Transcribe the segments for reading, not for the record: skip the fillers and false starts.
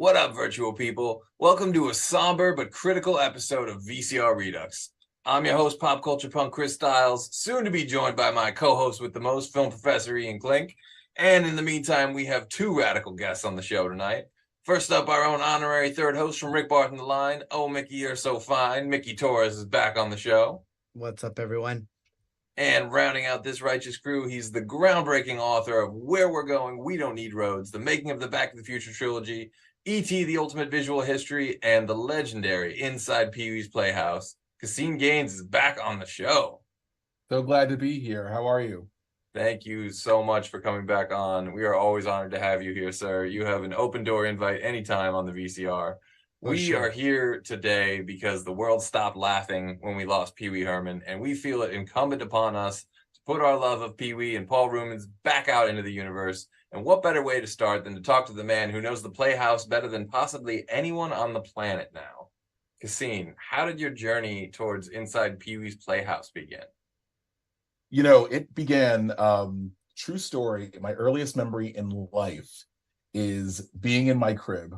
What up, virtual people? Welcome to a somber but critical episode of VCR Redux. I'm your host, pop culture punk Chris Stiles, soon to be joined by my co-host with the most, film professor Ian Klink. And in the meantime, we have two radical guests on the show tonight. First up, our own honorary third host from Rick Barth and the Line. Oh, Mickey, you're so fine. Mickey Torres is back on the show. What's up, everyone? And rounding out this righteous crew, he's the groundbreaking author of Where We're Going, We Don't Need Roads, the making of the Back to the Future trilogy, E.T. the Ultimate Visual History, and the legendary Inside Pee-Wee's Playhouse. Caseen Gaines is back on the show. So glad to be here. How are you? Thank you so much for coming back on. We are always honored to have you here, sir. You have an open door invite anytime on the VCR. We are here today because the world stopped laughing when we lost Pee-Wee Herman, and we feel it incumbent upon us to put our love of Pee-Wee and Paul Reubens back out into the universe. And what better way to start than to talk to the man who knows the Playhouse better than possibly anyone on the planet now? Caseen, how did your journey towards Inside Pee-Wee's Playhouse begin? You know, it began, true story, my earliest memory in life is being in my crib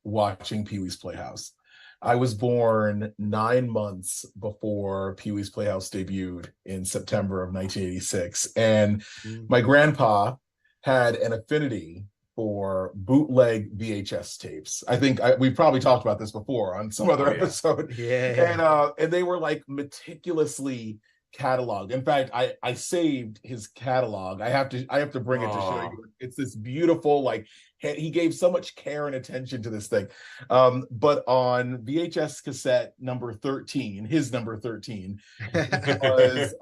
watching Pee-Wee's Playhouse. I was born 9 months before Pee-Wee's Playhouse debuted in September of 1986. And my grandpa had an affinity for bootleg VHS tapes. I think we've probably talked about this before on some other episode. Yeah. And they were like meticulously cataloged. In fact, I saved his catalog. I have to bring it to show you. It's this beautiful, like, he gave so much care and attention to this thing. But on VHS cassette number 13, his number 13, was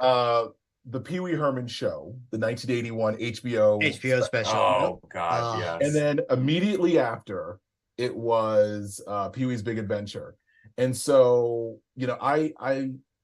the Pee-Wee Herman Show, the 1981 HBO special. Oh, God, yes. And then immediately after, it was Pee-Wee's Big Adventure. And so, you know, I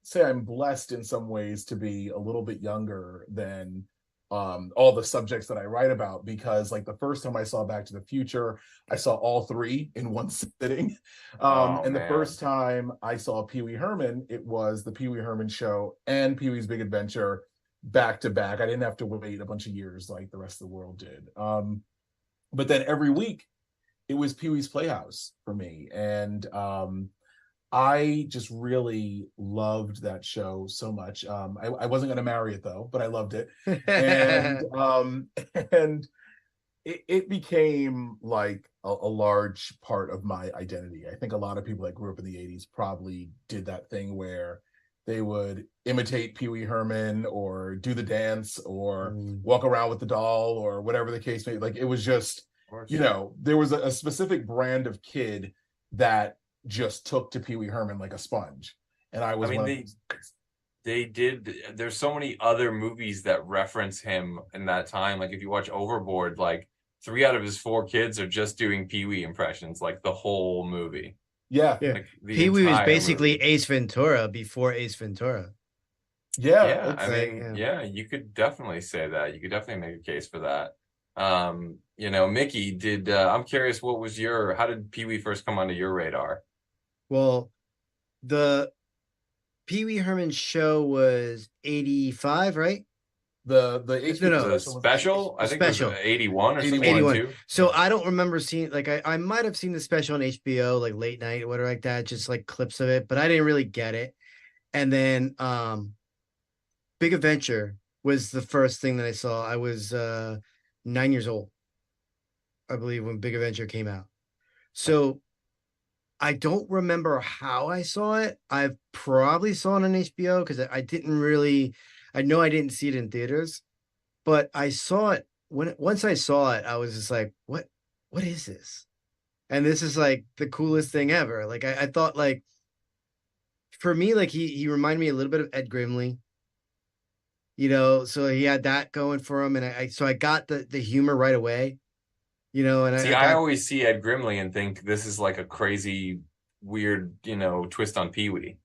say I'm blessed in some ways to be a little bit younger than all the subjects that I write about, because like the first time I saw Back to the Future, I saw all three in one sitting. The first time I saw Pee-Wee Herman, it was the Pee-Wee Herman Show and Pee-Wee's Big Adventure back to back. I didn't have to wait a bunch of years like the rest of the world did. But then every week it was Pee-Wee's Playhouse for me. And I just really loved that show so much. I wasn't going to marry it though, but I loved it. And it became like a large part of my identity. I think a lot of people that grew up in the 80s probably did that thing where they would imitate Pee-Wee Herman or do the dance or walk around with the doll or whatever the case may be. Like, it was just, you know, there was a specific brand of kid that just took to Pee-Wee Herman like a sponge. And I was they did, there's so many other movies that reference him in that time. Like if you watch Overboard, like 3 out of his 4 kids are just doing Pee-Wee impressions, like the whole movie. Like Pee-Wee was basically movie. Ace Ventura before Ace Ventura. You could definitely say that. You could definitely make a case for that. You know, Mickey, I'm curious, how did Pee-Wee first come onto your radar? Well, the Pee-Wee Herman Show was 85, right? The special? I think it was 81 or something. 81. So I don't remember seeing, like, I might have seen the special on HBO, like late night or whatever like that, just like clips of it, but I didn't really get it. And then Big Adventure was the first thing that I saw. I was 9 years old, I believe, when Big Adventure came out. So I don't remember how I saw it. I probably saw it on HBO because I know I didn't see it in theaters, but I saw it once I saw it, I was just like, what is this? And this is like the coolest thing ever. Like I thought, like, for me, like he reminded me a little bit of Ed Grimley, you know, so he had that going for him. And I got the humor right away. You know, and I always see Ed Grimley and think this is like a crazy, weird, you know, twist on Pee-Wee.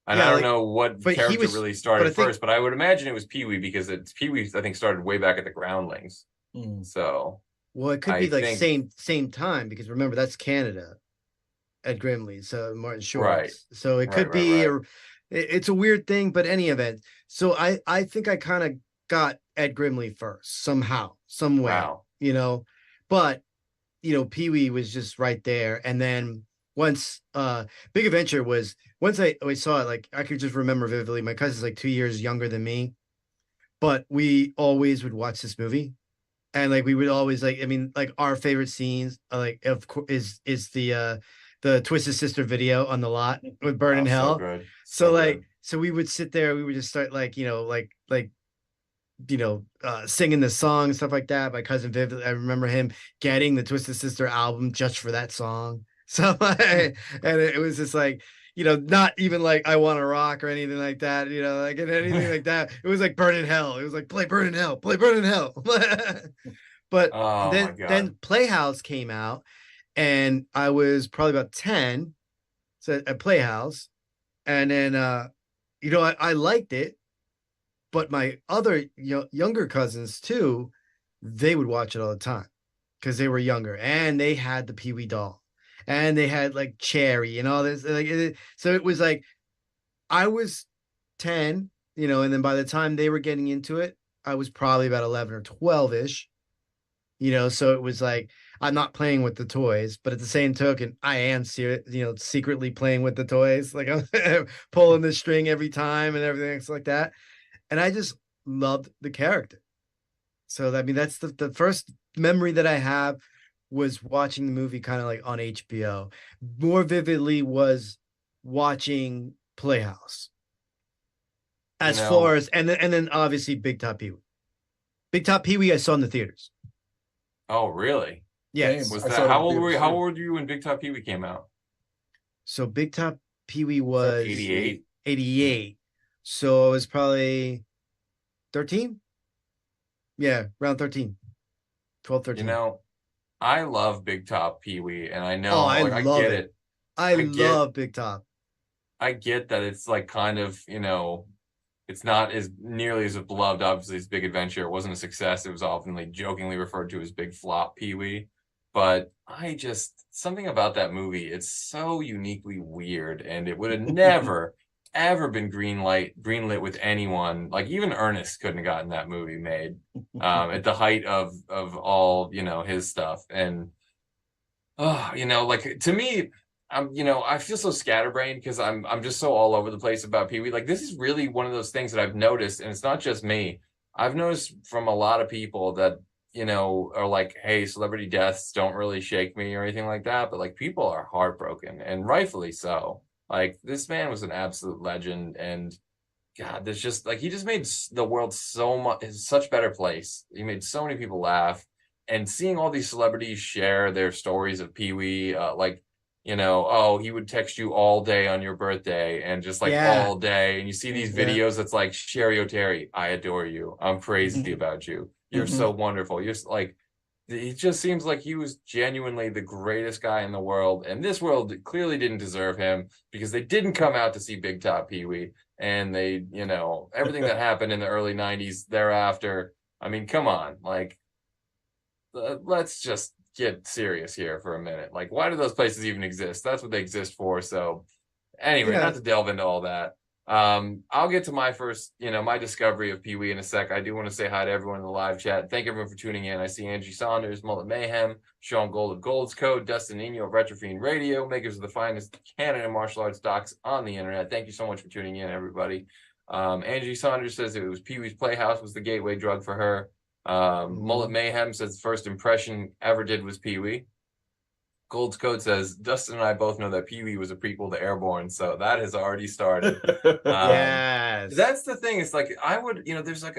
And I don't know what character really started first, but I would imagine it was Pee-Wee because Pee-Wee, I think, started way back at the Groundlings. So, well, it could be like same time, because remember, that's Canada, Ed Grimley, so Martin Short. Right. So it could be it's a weird thing, but any event. So I think I kind of got Ed Grimley first somehow, some way, you know. But Pee-wee was just right there. And then once Big Adventure was, once I saw it, like I could just remember vividly. My cousin's like 2 years younger than me, but we always would watch this movie. And like we would always like, I mean, like our favorite scenes like of course is the Twisted Sister video on the lot with Burn in So Hell. good. So like Good. so we would sit there, we would just start like, singing the song and stuff like that. My cousin Viv, I remember him getting the Twisted Sister album just for that song. So and it was just like, not even like I Want to Rock or anything like that, like and anything like that. It was like Burn in Hell. It was like play Burn in Hell, play Burn in Hell. But Oh my then God. Playhouse came out, and I was probably about 10, so at Playhouse, and then I liked it, but my other younger cousins too, they would watch it all the time because they were younger and they had the Pee Wee doll and they had like Cherry and all this. So it was like I was 10, and then by the time they were getting into it, I was probably about 11 or 12 ish. So it was like I'm not playing with the toys, but at the same token, I am secretly playing with the toys. Like I'm pulling the string every time and everything else like that. And I just loved the character. So I mean, that's the first memory that I have was watching the movie kind of like on HBO. More vividly was watching Playhouse. You As far know, as and then obviously Big Top Pee Wee. Big Top Pee Wee I saw in the theaters. oh really? Yes. Was I saw that it how in old were you? theaters How too. old were you when Big Top Pee-wee came out? So Big Top Pee Wee Was that was 88? 88. So I was probably 13. Yeah, around 13, 12, You 13. know, I love Big Top Pee-wee, and I Oh, know, I like, I love get it. it. I I get, love Big Top. I get that it's like kind of, it's not as nearly as beloved, obviously, as Big Adventure. It wasn't a success. It was often like jokingly referred to as Big Flop Pee-wee. But something about that movie, it's so uniquely weird, and it would have never, ever been greenlit with anyone. Like even Ernest couldn't have gotten that movie made, at the height of all, his stuff. And oh, like to me, I feel so scatterbrained because I'm just so all over the place about Pee Wee. Like this is really one of those things that I've noticed, and it's not just me. I've noticed from a lot of people that, are like, hey, celebrity deaths don't really shake me or anything like that, but like people are heartbroken, and rightfully so. Like this man was an absolute legend, and God, there's just like he just made the world so much such better place. He made so many people laugh, and seeing all these celebrities share their stories of Pee Wee, like oh, he would text you all day on your birthday and just like Yeah. all day, and you see these Yeah. videos that's like Sherry O'Terry, I adore you, I'm crazy about you, you're so wonderful, you're like it just seems like he was genuinely the greatest guy in the world, and this world clearly didn't deserve him because they didn't come out to see Big Top Pee Wee, and they, everything that happened in the early 90s thereafter. I mean, come on, like, let's just get serious here for a minute. Like, why do those places even exist? That's what they exist for. So, anyway, Yeah. not to delve into all that. I'll get to my first, my discovery of Pee Wee in a sec. I do want to say hi to everyone in the live chat. Thank everyone for tuning in. I see Angie Saunders, Mullet Mayhem, Sean Gold of Gold's Code, Dustin Nino of Retrofiend Radio, makers of the finest canon and martial arts docs on the internet. Thank you so much for tuning in, everybody. Angie Saunders says it was Pee Wee's Playhouse was the gateway drug for her. Mullet Mayhem says the first impression ever did was Pee Wee. Gold's Code says Dustin and I both know that Pee Wee was a prequel to Airborne, so that has already started. Yes. That's the thing. It's like I would, there's like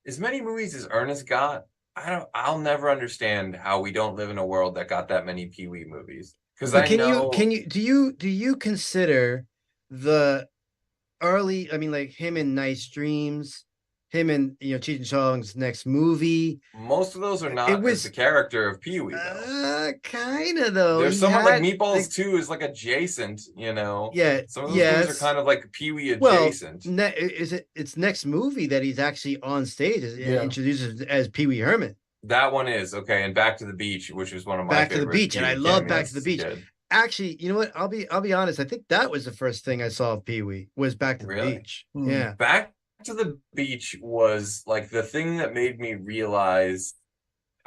as many movies as Ernest got. I'll never understand how we don't live in a world that got that many Pee Wee movies. Because But I know. do you consider the early, I mean, like him in Nice Dreams, him in Cheech and Chong's next movie? Most of those are It not as the was character of Pee Wee, though. kind of though. There's He someone like had Meatballs 2 is like adjacent, yeah, Some of those movies are yes. kind of like Pee Wee Well, adjacent. it's next movie that he's actually on stage Yeah. introduces as Pee-wee Herman. That one is okay, and Back to the Beach, which was one of my Back to the favorite Beach, Pee and I Wee love Back cameos to the as a Beach. kid. Actually, you know what? I'll be honest. I think that was the first thing I saw of Pee-wee was Back to the Really? Beach. Yeah. Back to the Beach was like the thing that made me realize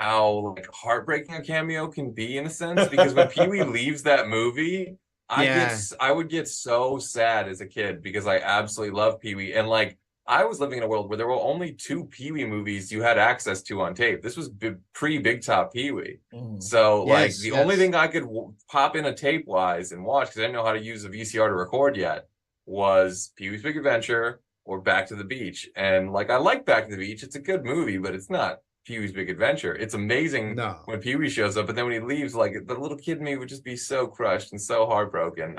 how like heartbreaking a cameo can be in a sense, because when Pee-wee leaves that movie, Yeah. I would get so sad as a kid because I absolutely love Pee-wee. And like I was living in a world where there were only two Pee-wee movies you had access to on tape. This was pre-Big Top Pee-wee. Mhm. So like Yes. the only Yes. thing I could pop in a tape wise and watch, because I didn't know how to use a VCR to record yet, was Pee-wee's Big Adventure or Back to the Beach. And like I like Back to the Beach. It's a good movie, but it's not Pee-wee's Big Adventure. It's amazing No. when Pee-wee shows up, but then when he leaves, like the little kid in me would just be so crushed and so heartbroken.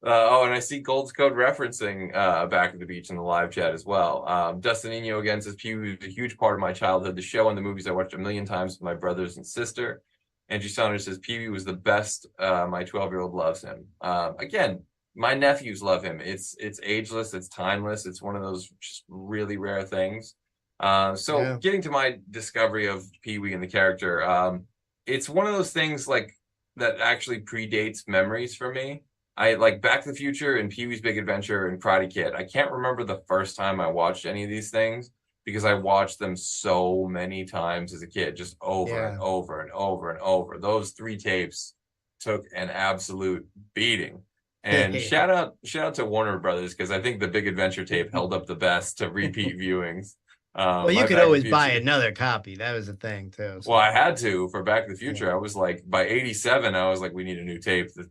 Oh, and I see Gold's Code referencing Back to the Beach in the live chat as well. Dustinino again says Pee-wee was a huge part of my childhood. The show and the movies I watched a million times with my brothers and sister. Angie Saunders says Pee-wee was the best. My 12-year-old loves him. Again, my nephews love him. It's ageless. It's timeless. It's one of those just really rare things. So Yeah. getting to my discovery of Pee-wee and the character, it's one of those things like that actually predates memories for me. I like Back to the Future and Pee-wee's Big Adventure and Karate Kid. I can't remember the first time I watched any of these things because I watched them so many times as a kid, just over and Yeah. over and over and over. Those three tapes took an absolute beating. And shout out to Warner Brothers, because I think the Big Adventure tape held up the best to repeat viewings. Well, you My could Back to always the buy Future. another copy. That was the thing too. Well, So I had to for Back to the Future. yeah. I was like, by 87, I was like, we need a new tape. The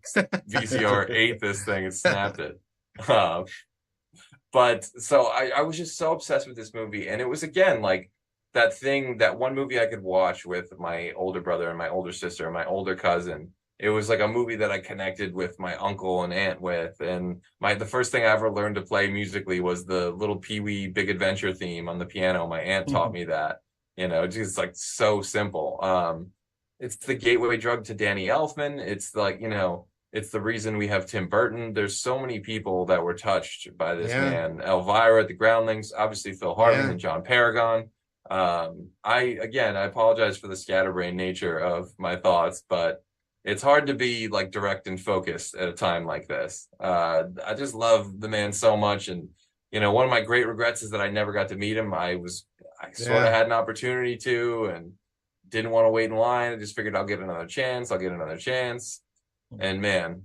VCR ate this thing and snapped it. Uh, but so I was just so obsessed with this movie. And it was, again, like that thing, that one movie I could watch with my older brother and my older sister and my older cousin. It was like a movie that I connected with my uncle and aunt with. And the first thing I ever learned to play musically was the little Pee-wee Big Adventure theme on the piano. My aunt taught me that. Just like so simple. It's the gateway drug to Danny Elfman. It's like, it's the reason we have Tim Burton. There's so many people that were touched by this Yeah. man. Elvira at the Groundlings, obviously Phil Hartman Yeah. and John Paragon. I apologize for the scatterbrained nature of my thoughts, but it's hard to be like direct and focused at a time like this. I just love the man so much. And, one of my great regrets is that I never got to meet him. I sort of had an opportunity to, and didn't want to wait in line. I just figured I'll get another chance. And man,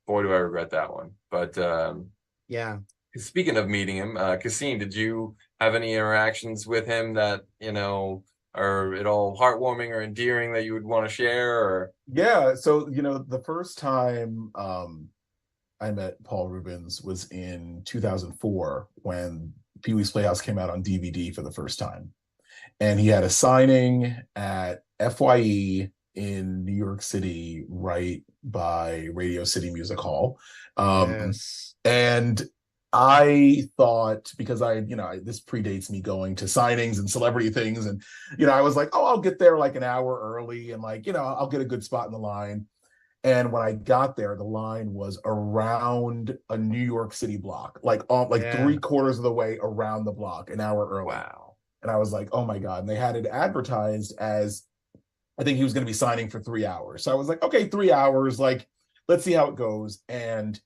boy, do I regret that one. But Yeah. speaking of meeting him, Caseen, did you have any interactions with him that, are at all heartwarming or endearing that you would want to share? Or Yeah, so the first time I met Paul Reubens was in 2004 when Pee-wee's Playhouse came out on DVD for the first time. And he had a signing at FYE in New York City, right by Radio City Music Hall. Yes. And I thought, because this predates me going to signings and celebrity things. And, I was like, oh, I'll get there like an hour early and I'll get a good spot in the line. And when I got there, the line was around a New York City block, like 3/4 of the way around the block, an hour early. wow. And I was like, oh my God. And they had it advertised as, I think he was going to be signing for 3 hours. So I was like, okay, 3 hours, like, let's see how it goes. And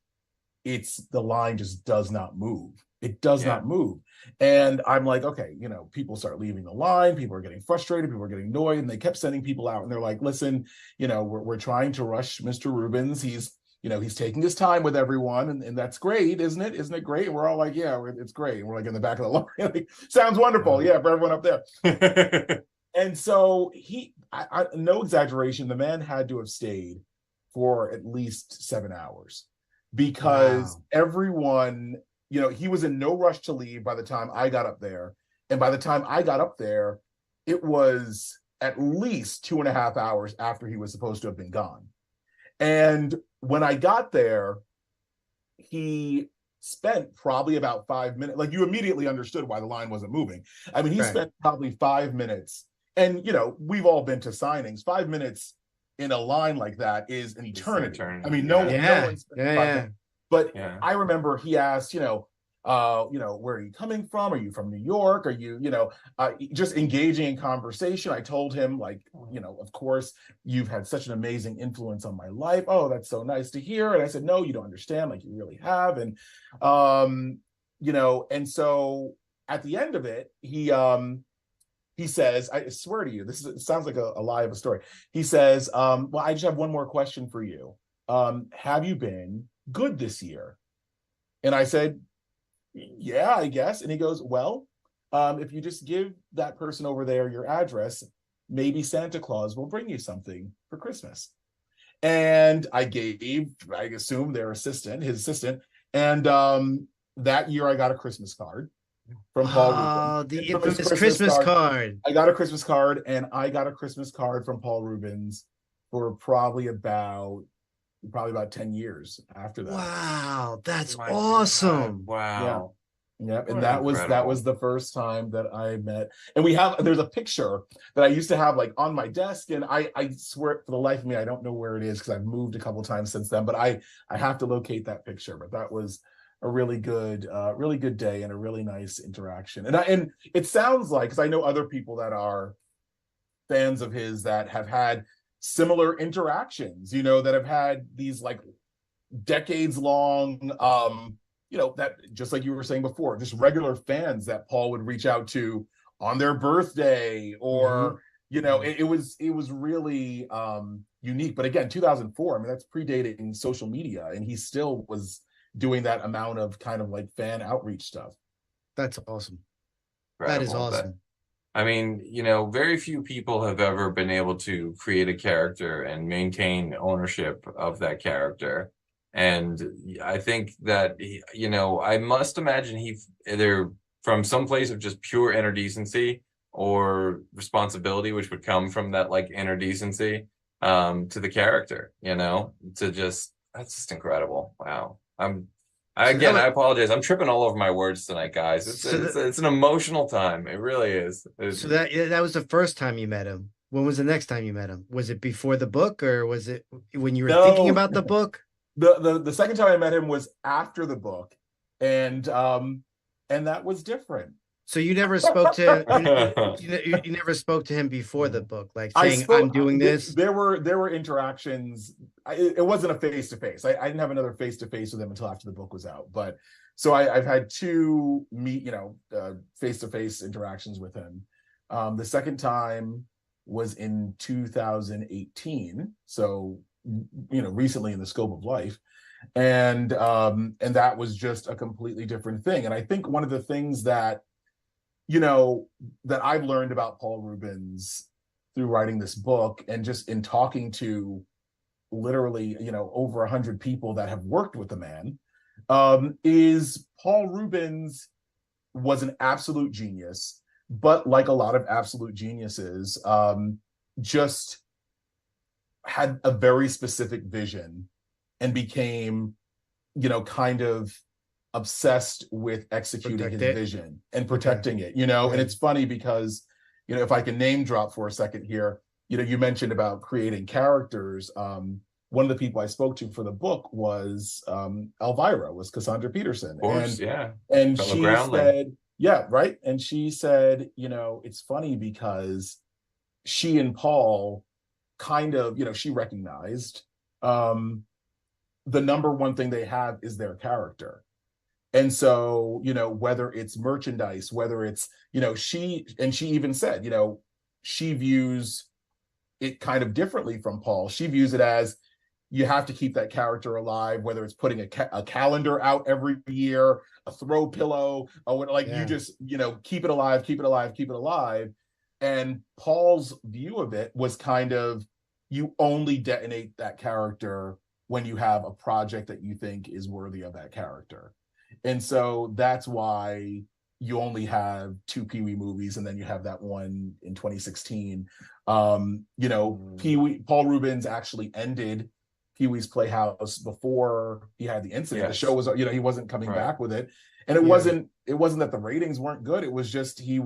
the line just does not move. It does not move. And I'm like, okay, people start leaving the line. People are getting frustrated. People are getting annoyed. And they kept sending people out. And they're like, listen, we're trying to rush Mr. Reubens. He's taking his time with everyone. And that's great, isn't it? Isn't it great? And we're all like, yeah, it's great. And we're like in the back of the line. Like, sounds wonderful. Yeah, for everyone up there. And so I no exaggeration, the man had to have stayed for at least 7 hours because everyone, he was in no rush to leave by the time I got up there. And by the time I got up there, it was at least 2.5 hours after he was supposed to have been gone. And when I got there, he spent probably about 5 minutes. Like, you immediately understood why the line wasn't moving. I mean, he spent probably 5 minutes. And, we've all been to signings. 5 minutes in a line like that is an eternity. I mean, no one spent 5 minutes. But I remember he asked, where are you coming from? Are you from New York? Are you, just engaging in conversation? I told him, like, of course, you've had such an amazing influence on my life. Oh, that's so nice to hear. And I said, no, you don't understand. Like, you really have. And, and so at the end of it, he he says, I swear to you, it sounds like a lie of a story. He says, well, I just have one more question for you. Have you been good this year? And I said, yeah, I guess. And he goes, well, if you just give that person over there your address, maybe Santa Claus will bring you something for Christmas. And I assume his assistant. And that year I got a Christmas card from Paul Reubens. The infamous Christmas card. I got a Christmas card, and I got a Christmas card from Paul Reubens for probably about 10 years after that. Wow, that's awesome. God. Wow. Yeah. And that was the first time that I met. And there's a picture that I used to have like on my desk, and I swear for the life of me I don't know where it is because I've moved a couple times since then, but I have to locate that picture. But that was a really good day and a really nice interaction. And it sounds like, because I know other people that are fans of his that have had similar interactions, that have had these like decades long, that, just like you were saying before, just regular fans that Paul would reach out to on their birthday, or it was really unique. But again, 2004, I mean, that's predating social media, and he still was doing that amount of kind of like fan outreach stuff. That's awesome. Incredible. That is awesome. I mean, very few people have ever been able to create a character and maintain ownership of that character. And I think that, I must imagine he either from some place of just pure inner decency or responsibility, which would come from that like inner decency to the character, that's just incredible. Wow. I apologize. I'm tripping all over my words tonight, guys. It's an emotional time. It really is. So that was the first time you met him. When was the next time you met him? Was it before the book, or was it when you were thinking about the book? The second time I met him was after the book, and that was different. So you never spoke to him. You never spoke to him before the book, like saying, "I'm doing this." There were interactions. It wasn't a face to face. I didn't have another face to face with him until after the book was out. But so I've had two face to face interactions with him. The second time was in 2018. So recently in the scope of life, and that was just a completely different thing. And I think one of the things that that I've learned about Paul Reubens through writing this book, and just in talking to literally, over 100 people that have worked with the man, is Paul Reubens was an absolute genius, but like a lot of absolute geniuses, just had a very specific vision and became, kind of obsessed with executing his vision and protecting it, right. And it's funny because, if I can name drop for a second here, you mentioned about creating characters. One of the people I spoke to for the book was Elvira, was Cassandra Peterson. Of course, and she said, yeah, right. And she said, it's funny because she and Paul kind of, she recognized the number one thing they have is their character. And so, whether it's merchandise, whether it's, she even said, she views it kind of differently from Paul. She views it as you have to keep that character alive, whether it's putting a calendar out every year, a throw pillow, or you just, keep it alive, keep it alive, keep it alive. And Paul's view of it was kind of, you only detonate that character when you have a project that you think is worthy of that character. And so that's why you only have 2 Pee-wee movies, and then you have that one in 2016. Pee-wee, Paul Reubens actually ended Pee-wee's Playhouse before he had the incident. Yes. The show was, he wasn't coming back with it. And it wasn't that the ratings weren't good. It was just he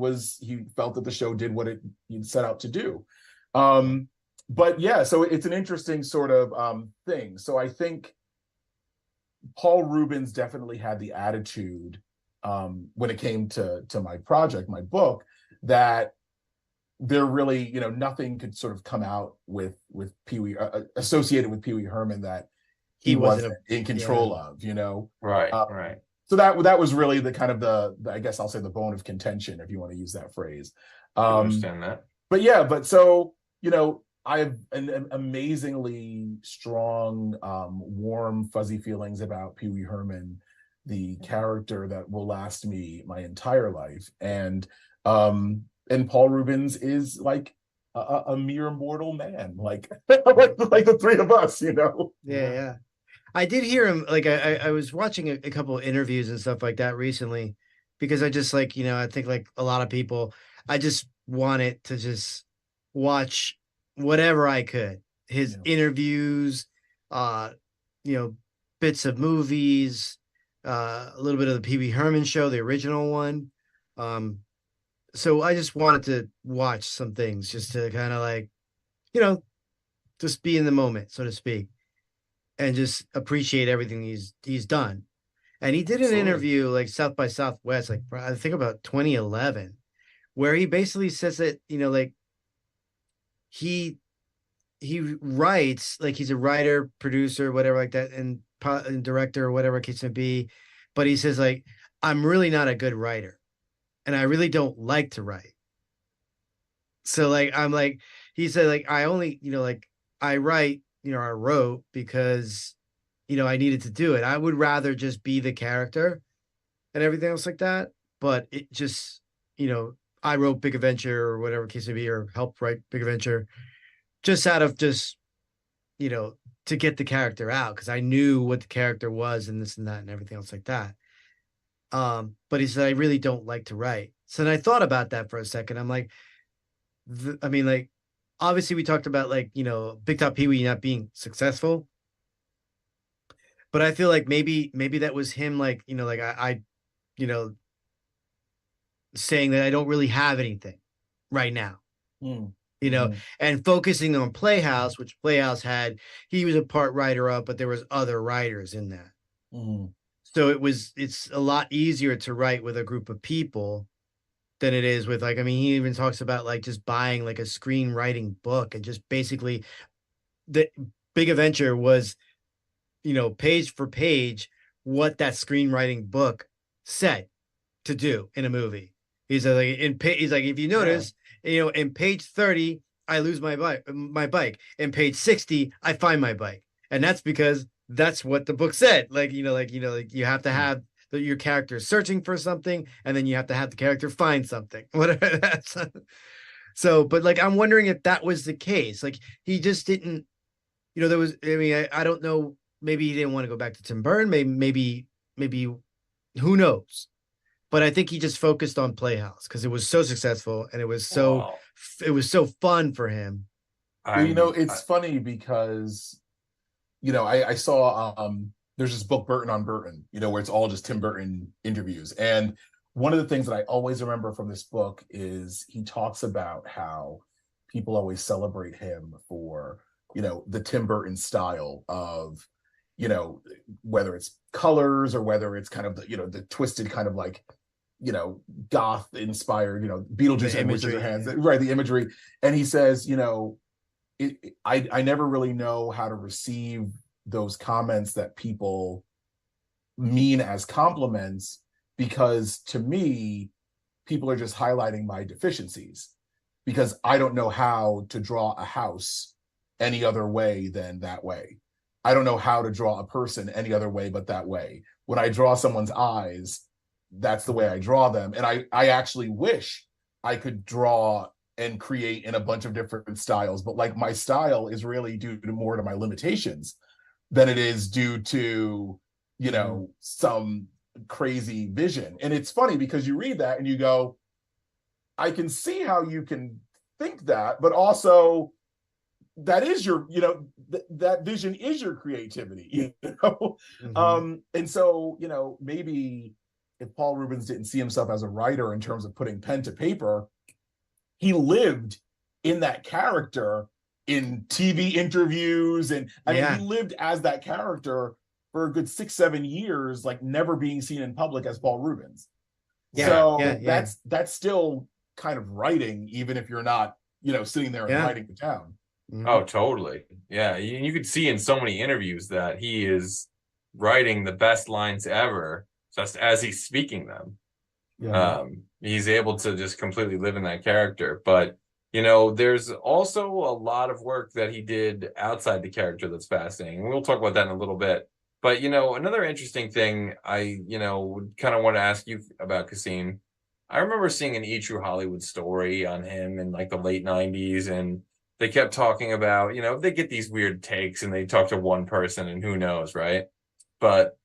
felt that the show did what it set out to do. But yeah, so it's an interesting sort of thing. So I think Paul Reubens definitely had the attitude when it came to my project, my book, that there really, nothing could sort of come out with Pee-wee associated with Pee-wee Herman that he wasn't in control of, Right, right. So that was really the kind of the I guess I'll say the bone of contention, if you want to use that phrase. I understand that. But yeah, but so, I have an amazingly strong, warm, fuzzy feelings about Pee-Wee Herman, the character that will last me my entire life. And Paul Reubens is like a mere mortal man, like like the three of us, Yeah. I did hear him, like I was watching a couple of interviews and stuff like that recently, because I just like, I think like a lot of people, I just wanted to just watch whatever I could. His interviews, you know, bits of movies, a little bit of the Pee-Wee Herman show, the original one. So I just wanted to watch some things just to kind of like, just be in the moment, so to speak, and just appreciate everything he's done. And he did an interview like South by Southwest, like I think about 2011, where he basically says that, like he writes, like he's a writer, producer, whatever like that, and director or whatever it case may be. But he says like, I'm really not a good writer and I really don't like to write. So like, I'm like, he said like, I only, like I write, I wrote because, I needed to do it. I would rather just be the character and everything else like that. But it just, I wrote Big Adventure or whatever case may be, or helped write Big Adventure just out of just, to get the character out. Cause I knew what the character was and this and that and everything else like that. But he said, I really don't like to write. So then I thought about that for a second. I'm like, like, obviously we talked about like, Big Top Pee-Wee not being successful, but I feel like maybe that was him, like, like I saying that I don't really have anything right now, and focusing on Playhouse, which Playhouse had, he was a part writer of, but there was other writers in that. So it's a lot easier to write with a group of people than it is with like, he even talks about like just buying like a screenwriting book and just basically the Big Adventure was, page for page, what that screenwriting book said to do in a movie. He's like, he's like, if you notice, in page 30, I lose my bike. In page 60, I find my bike. And that's because that's what the book said. Like, you have to have your character searching for something, and then you have to have the character find something. Whatever that's. So, but like, I'm wondering if that was the case. Like, he just didn't, there was, I don't know. Maybe he didn't want to go back to Tim Burton. Maybe, who knows? But I think he just focused on Playhouse because it was so successful and it was so fun for him. It's funny because, I saw there's this book Burton on Burton, where it's all just Tim Burton interviews. And one of the things that I always remember from this book is he talks about how people always celebrate him for, the Tim Burton style of, whether it's colors or whether it's kind of the twisted kind of like, goth inspired, Beetlejuice imagery, hands, right? The imagery. And he says, I never really know how to receive those comments that people mean as compliments, because to me, people are just highlighting my deficiencies because I don't know how to draw a house any other way than that way. I don't know how to draw a person any other way but that way. When I draw someone's eyes, that's the way I draw them. And I actually wish I could draw and create in a bunch of different styles, but like my style is really due to more to my limitations than it is due to, some crazy vision. And it's funny because you read that and you go, I can see how you can think that, but also that is your, that vision is your creativity, and so, maybe if Paul Reubens didn't see himself as a writer in terms of putting pen to paper, he lived in that character in TV interviews. And I mean, he lived as that character for a good 6-7 years, like never being seen in public as Paul Reubens. That's still kind of writing, even if you're not, sitting there and writing it down. Oh, totally. Yeah. You could see in so many interviews that he is writing the best lines ever just as he's speaking them. Yeah. He's able to just completely live in that character. But, you know, there's also a lot of work that he did outside the character that's fascinating. And we'll talk about that in a little bit. But, you know, another interesting thing would kind of want to ask you about, Caseen. I remember seeing an E! True Hollywood story on him in like the late 90s, and they kept talking about, they get these weird takes and they talk to one person and who knows, right? But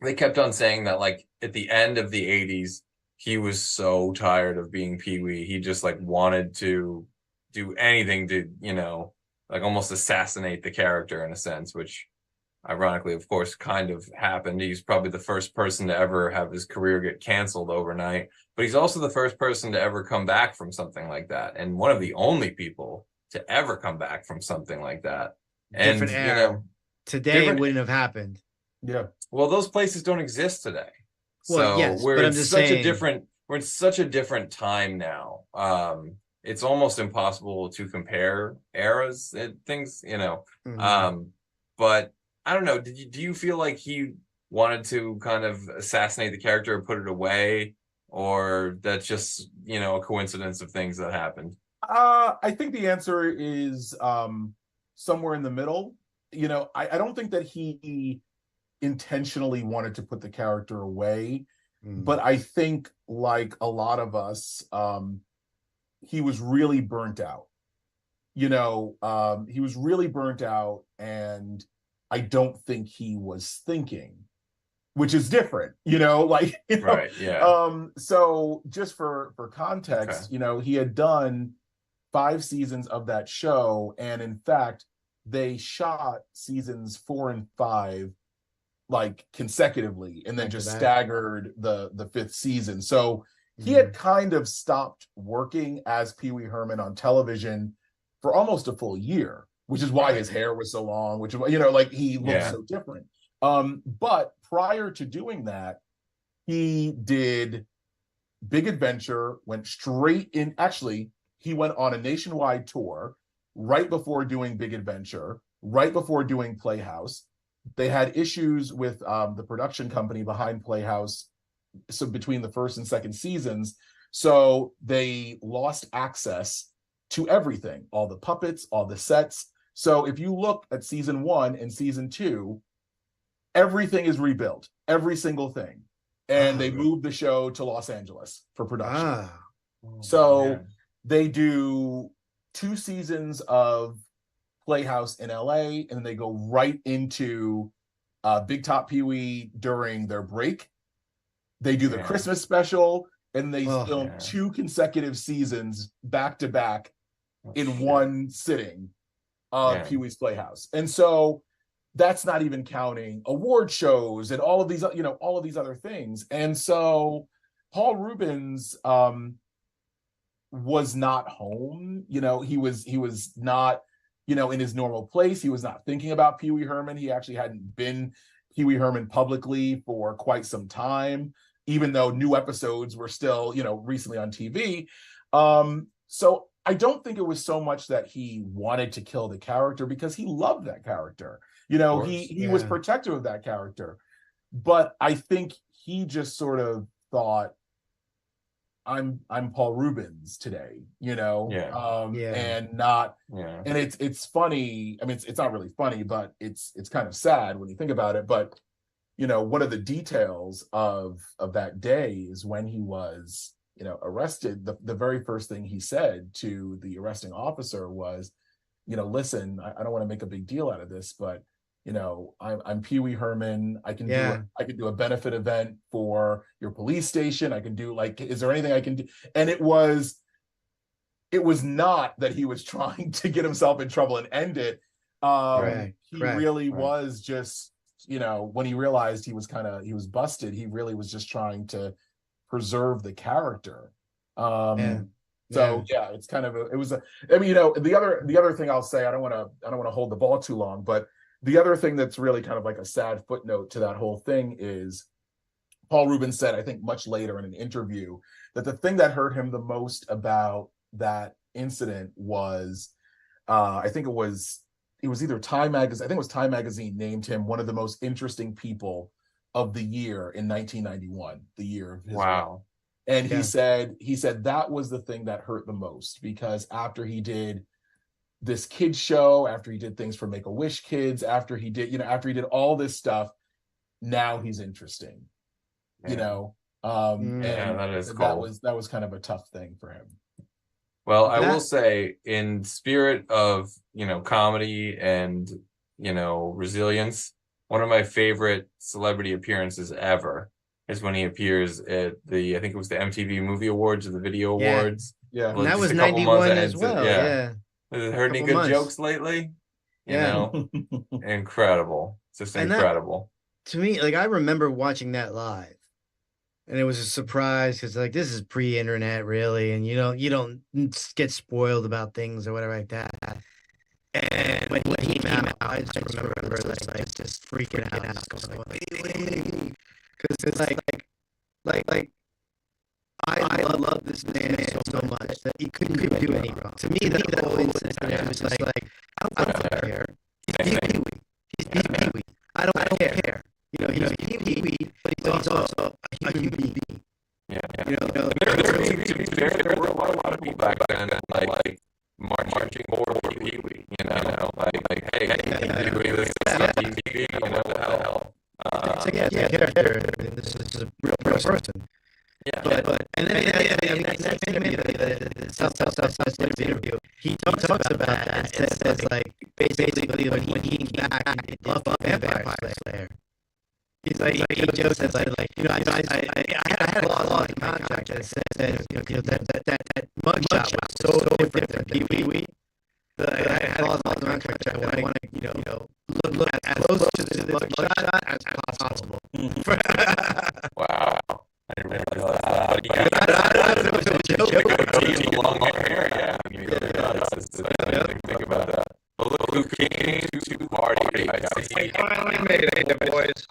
they kept on saying that like at the end of the 80s, he was so tired of being Pee-wee. He just like wanted to do anything to, like almost assassinate the character in a sense, which ironically, of course, kind of happened. He's probably the first person to ever have his career get canceled overnight, but he's also the first person to ever come back from something like that. And one of the only people to ever come back from something like that. And, different era. Today it wouldn't have happened. Yeah. Well, those places don't exist today. Well, so yes, we're but in I'm just such saying, a different we're in such a different time now. It's almost impossible to compare eras and things, but I don't know. Do you feel like he wanted to kind of assassinate the character or put it away, or that's just, a coincidence of things that happened? I think the answer is somewhere in the middle. I don't think that he intentionally wanted to put the character away, but I think like a lot of us, he was really burnt out. He was really burnt out, and I don't think he was thinking, which is different, Right, yeah. So just for context, Okay. He had done 5 seasons of that show, and in fact, they shot seasons 4 and 5 like consecutively, and then just staggered the 5th season. So he had kind of stopped working as Pee-wee Herman on television for almost a full year, which is why his hair was so long, which is like he looked so different. But prior to doing that, he did Big Adventure, went straight in. Actually, he went on a nationwide tour right before doing Big Adventure, right before doing Playhouse. They had issues with the production company behind Playhouse, so between the first and second seasons, so they lost access to everything, all the puppets, all the sets. So if you look at season 1 and season 2, everything is rebuilt, every single thing, and they moved the show to Los Angeles for production. So they do 2 seasons of Playhouse in LA, and then they go right into Big Top Pee-wee during their break. They do the Christmas special, and they film 2 consecutive seasons back to back in one sitting of Pee-wee's Playhouse. And so that's not even counting award shows and all of these, all of these other things. And so Paul Reubens was not home. He was not, in his normal place. He was not thinking about Pee-wee Herman. He actually hadn't been Pee-wee Herman publicly for quite some time, even though new episodes were still, recently on TV. So I don't think it was so much that he wanted to kill the character, because he loved that character. He was protective of that character. But I think he just sort of thought, I'm Paul Reubens today, and not, and it's funny. I mean, it's not really funny, but it's kind of sad when you think about it. But one of the details of that day is when he was, arrested. The very first thing he said to the arresting officer was, listen, I don't want to make a big deal out of this, but I'm Pee-wee Herman. I can do a benefit event for your police station. I can do, like, is there anything I can do? And it was not that he was trying to get himself in trouble and end it. He really was just, when he realized he was busted, he really was just trying to preserve the character. It's kind of the other thing I'll say, I don't want to hold the ball too long, but the other thing that's really kind of like a sad footnote to that whole thing is Paul Reubens said, I think much later in an interview, that the thing that hurt him the most about that incident was, I think it was either Time Magazine, I think it was Time Magazine named him one of the most interesting people of the year in 1991, the year of his wow. And he said that was the thing that hurt the most, because after he did this kids show, after he did things for Make-A-Wish kids, after he did all this stuff, now he's interesting. And that is cool. That was kind of a tough thing for him. Well, I will say, in spirit of, comedy and, resilience, one of my favorite celebrity appearances ever is when he appears at I think it was the MTV Movie Awards or the Video Awards. Yeah. And that was 91 as well. Yeah. Heard any good jokes lately? Incredible. Just incredible. To me, I remember watching that live. And it was a surprise because this is pre-internet, really, and you don't get spoiled about things or whatever like that. And when he came out, I just remember just freaking out, because I love this man so much that he couldn't do any wrong. To me, that whole incident was I don't care. He's Pee-Wee. He's Pee-Wee. I don't care. He's a Pee-Wee, but he's also a human being. There were a lot of people back then marching for Pee-Wee. Hey, Pee-Wee, this is TV. What the hell? It's a character. This is a real person. Yeah, but and then that interview, he talks about that and says basically when he came back and did Vampire Slayer. He jokes that I had a lot of contract that said that mugshot was so different than Pee-Wee. I had a lot of contract that I want to look as close to this mugshot as possible. Wow. I didn't realize that. It was a joke. Long hair, yeah. I didn't think about that. But look who came to the party. We finally made it, boys.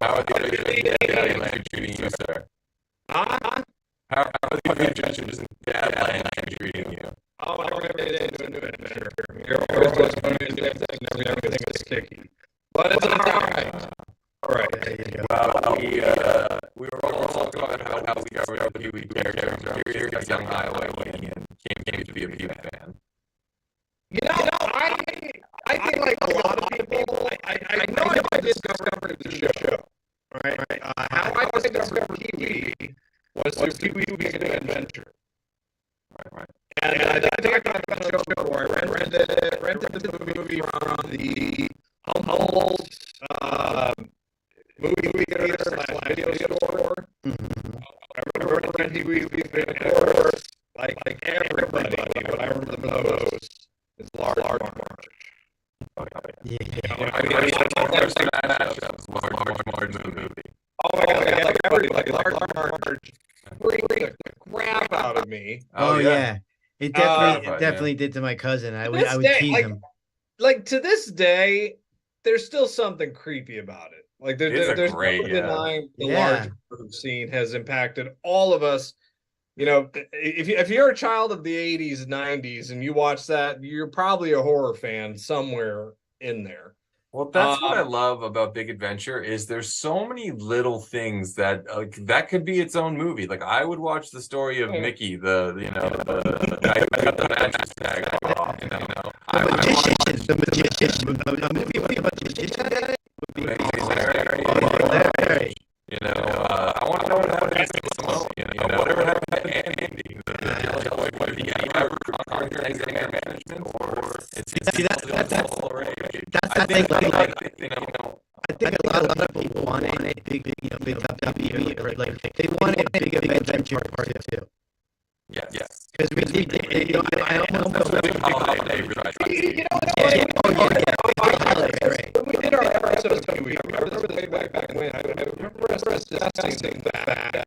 How are the treating you, sir? How are the Adventures in Dadland treating you? Oh, I remember it into an adventure. You're always going to do things and everything is sticky. But it's alright. Alright. Well, we were also talking about how we discovered the Pee-Wee character. I'm curious as young Iowa when he came to be a Pee-Wee fan. I think like a lot of people, I know I discovered the show. Right? How I discovered Pee-Wee was through Pee-Wee Big Adventure. Right. And I think I got the show before. I rented the movie from the Humboldt movie theater / video store. I remember renting Pee-Wee, of course, like everybody, but I remember the most is Large March. Yeah. I mean, Large March movie. Oh my god, yeah, everybody, Large March freaked the crap out of me. Oh yeah. It definitely did to my cousin. I would tease him. Like to this day, there's still something creepy about it. Like there's no denying the large group scene has impacted all of us. If you're a child of the 80s, 90s, and you watch that, you're probably a horror fan somewhere in there. Well, that's what I love about Big Adventure is there's so many little things that that could be its own movie. Like I would watch the story of Mickey, the guy who got the mattress tag off. The magician. A movie about the magician guy would be hilarious. I want to know what happened to Simone. Whatever happened to Andy. Did he ever conquer his anger management, or is he all right? I think a lot of people wanted big WWE, or they wanted Big Adventure Part 2. Yes. Because we did, I almost When we did our episodes, we remember the way back when. I remember us discussing that.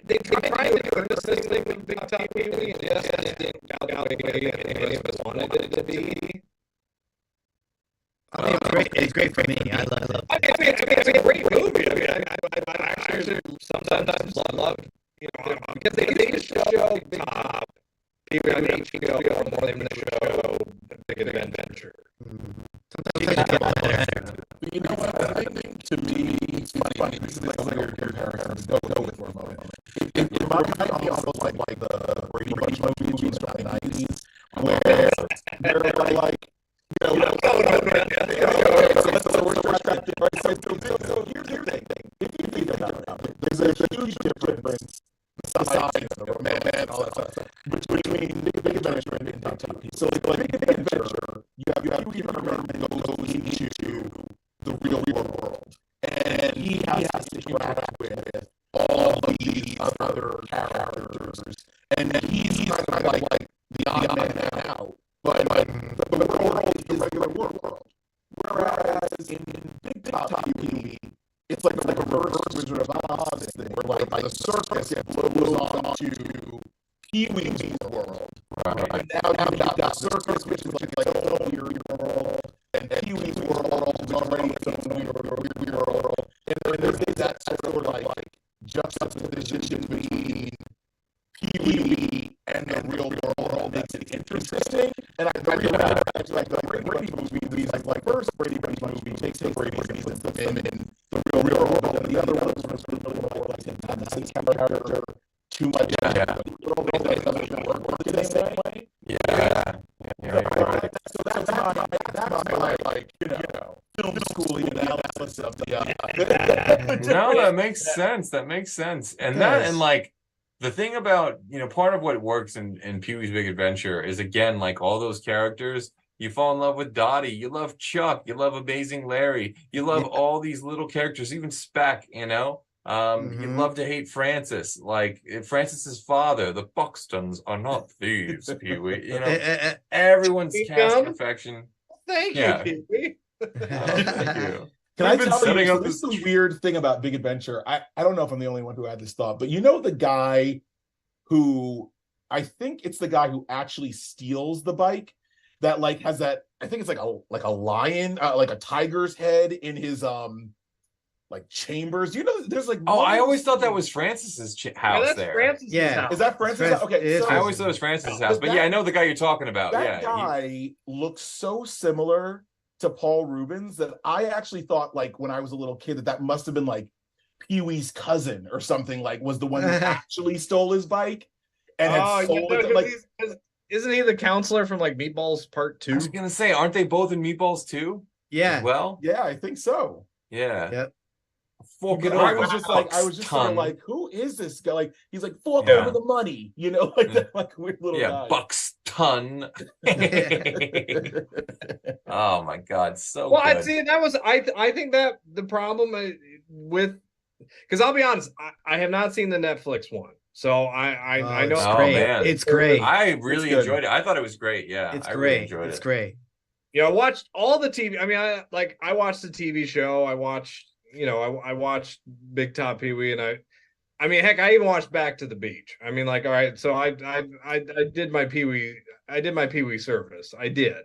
They tried to do this thing with Big Top Pee-Wee, and just didn't calculate any of us wanted it to be. I mean, it's great for me. I love it. It's a great movie. I actually sometimes love, because they just show Big Top Pee-Wee on HBO more than the show Big Adventure. Speaking You know what I think? To me, it's funny. This is like a weird comparison. Go with for a moment. It reminds me almost like the Brady Bunch movies from the 90s, where they're like, so we're trapped in, right? So here's the thing. If you think about it, there's a huge difference besides the romance and all that stuff between Big Adventure and Big Top. So like Big Adventure, you have Pee-Wee Herman that goes into the real world, and he has to interact with all of these other characters, and he's kind of like the odd man out. But the world is the regular world. Whereas in Big Top Pee-Wee, it's like a reverse Wizard of Oz thing, where like the circus blows on to Pee-Wee's world. Right. And now you've got the circus, which is like its own weird world, and Pee-Wee's world is already its own weird world. And then there's that sort of like juxtaposition between Pee-Wee and the real world makes it interesting. And I really like the Brady Bunch movies, like first Brady Bunch movie takes the Brady Bunch and puts them in the real world, and the other ones was a little more like the same character too much. So that's my like film school analysis of the. No, that makes sense. That makes sense. And that, and like the thing about, part of what works in Pee-wee's Big Adventure is, again, like all those characters, you fall in love with Dottie, you love Chuck, you love Amazing Larry, you love all these little characters, even Speck, you love to hate Francis, like Francis's father. The Buxtons are not thieves, Pee-wee. Everyone's cast perfection. Thank you, Pee-wee. Thank you. Can I tell you, this is the weird thing about Big Adventure. I don't know if I'm the only one who had this thought, but the guy who, I think it's the guy who actually steals the bike that like has that, I think it's like a lion, like a tiger's head in his like chambers. There's like I always thought that was Francis's house there. Francis's house. Is that Francis? Okay, I always thought it was Francis's house, but I know the guy you're talking about. That guy looks so similar to Paul Reubens that I actually thought, like, when I was a little kid, that must have been like Pee-wee's cousin or something, like was the one who actually stole his bike and had sold it. Like, isn't he the counselor from like Meatballs Part 2? I was gonna say, aren't they both in Meatballs 2? Yeah. Well, yeah, I think so. Yeah. Yep. I was just sort of like, who is this guy? Like, he's like, fork over the money, like that, like weird little guy. Buxton. Oh my God, so well. Good. I see that was I think that the problem with, because I'll be honest, I have not seen the Netflix one, so I know it's great. Man. It's great. I really enjoyed it. I thought it was great. Yeah, it's great. Really enjoyed it's it. Great. I watched all the TV. I mean, I watched the TV show. I watched. I watched Big Top Pee-wee, and I mean, heck, I even watched Back to the Beach. I mean, like, all right, so I did my Pee-wee, service. I did,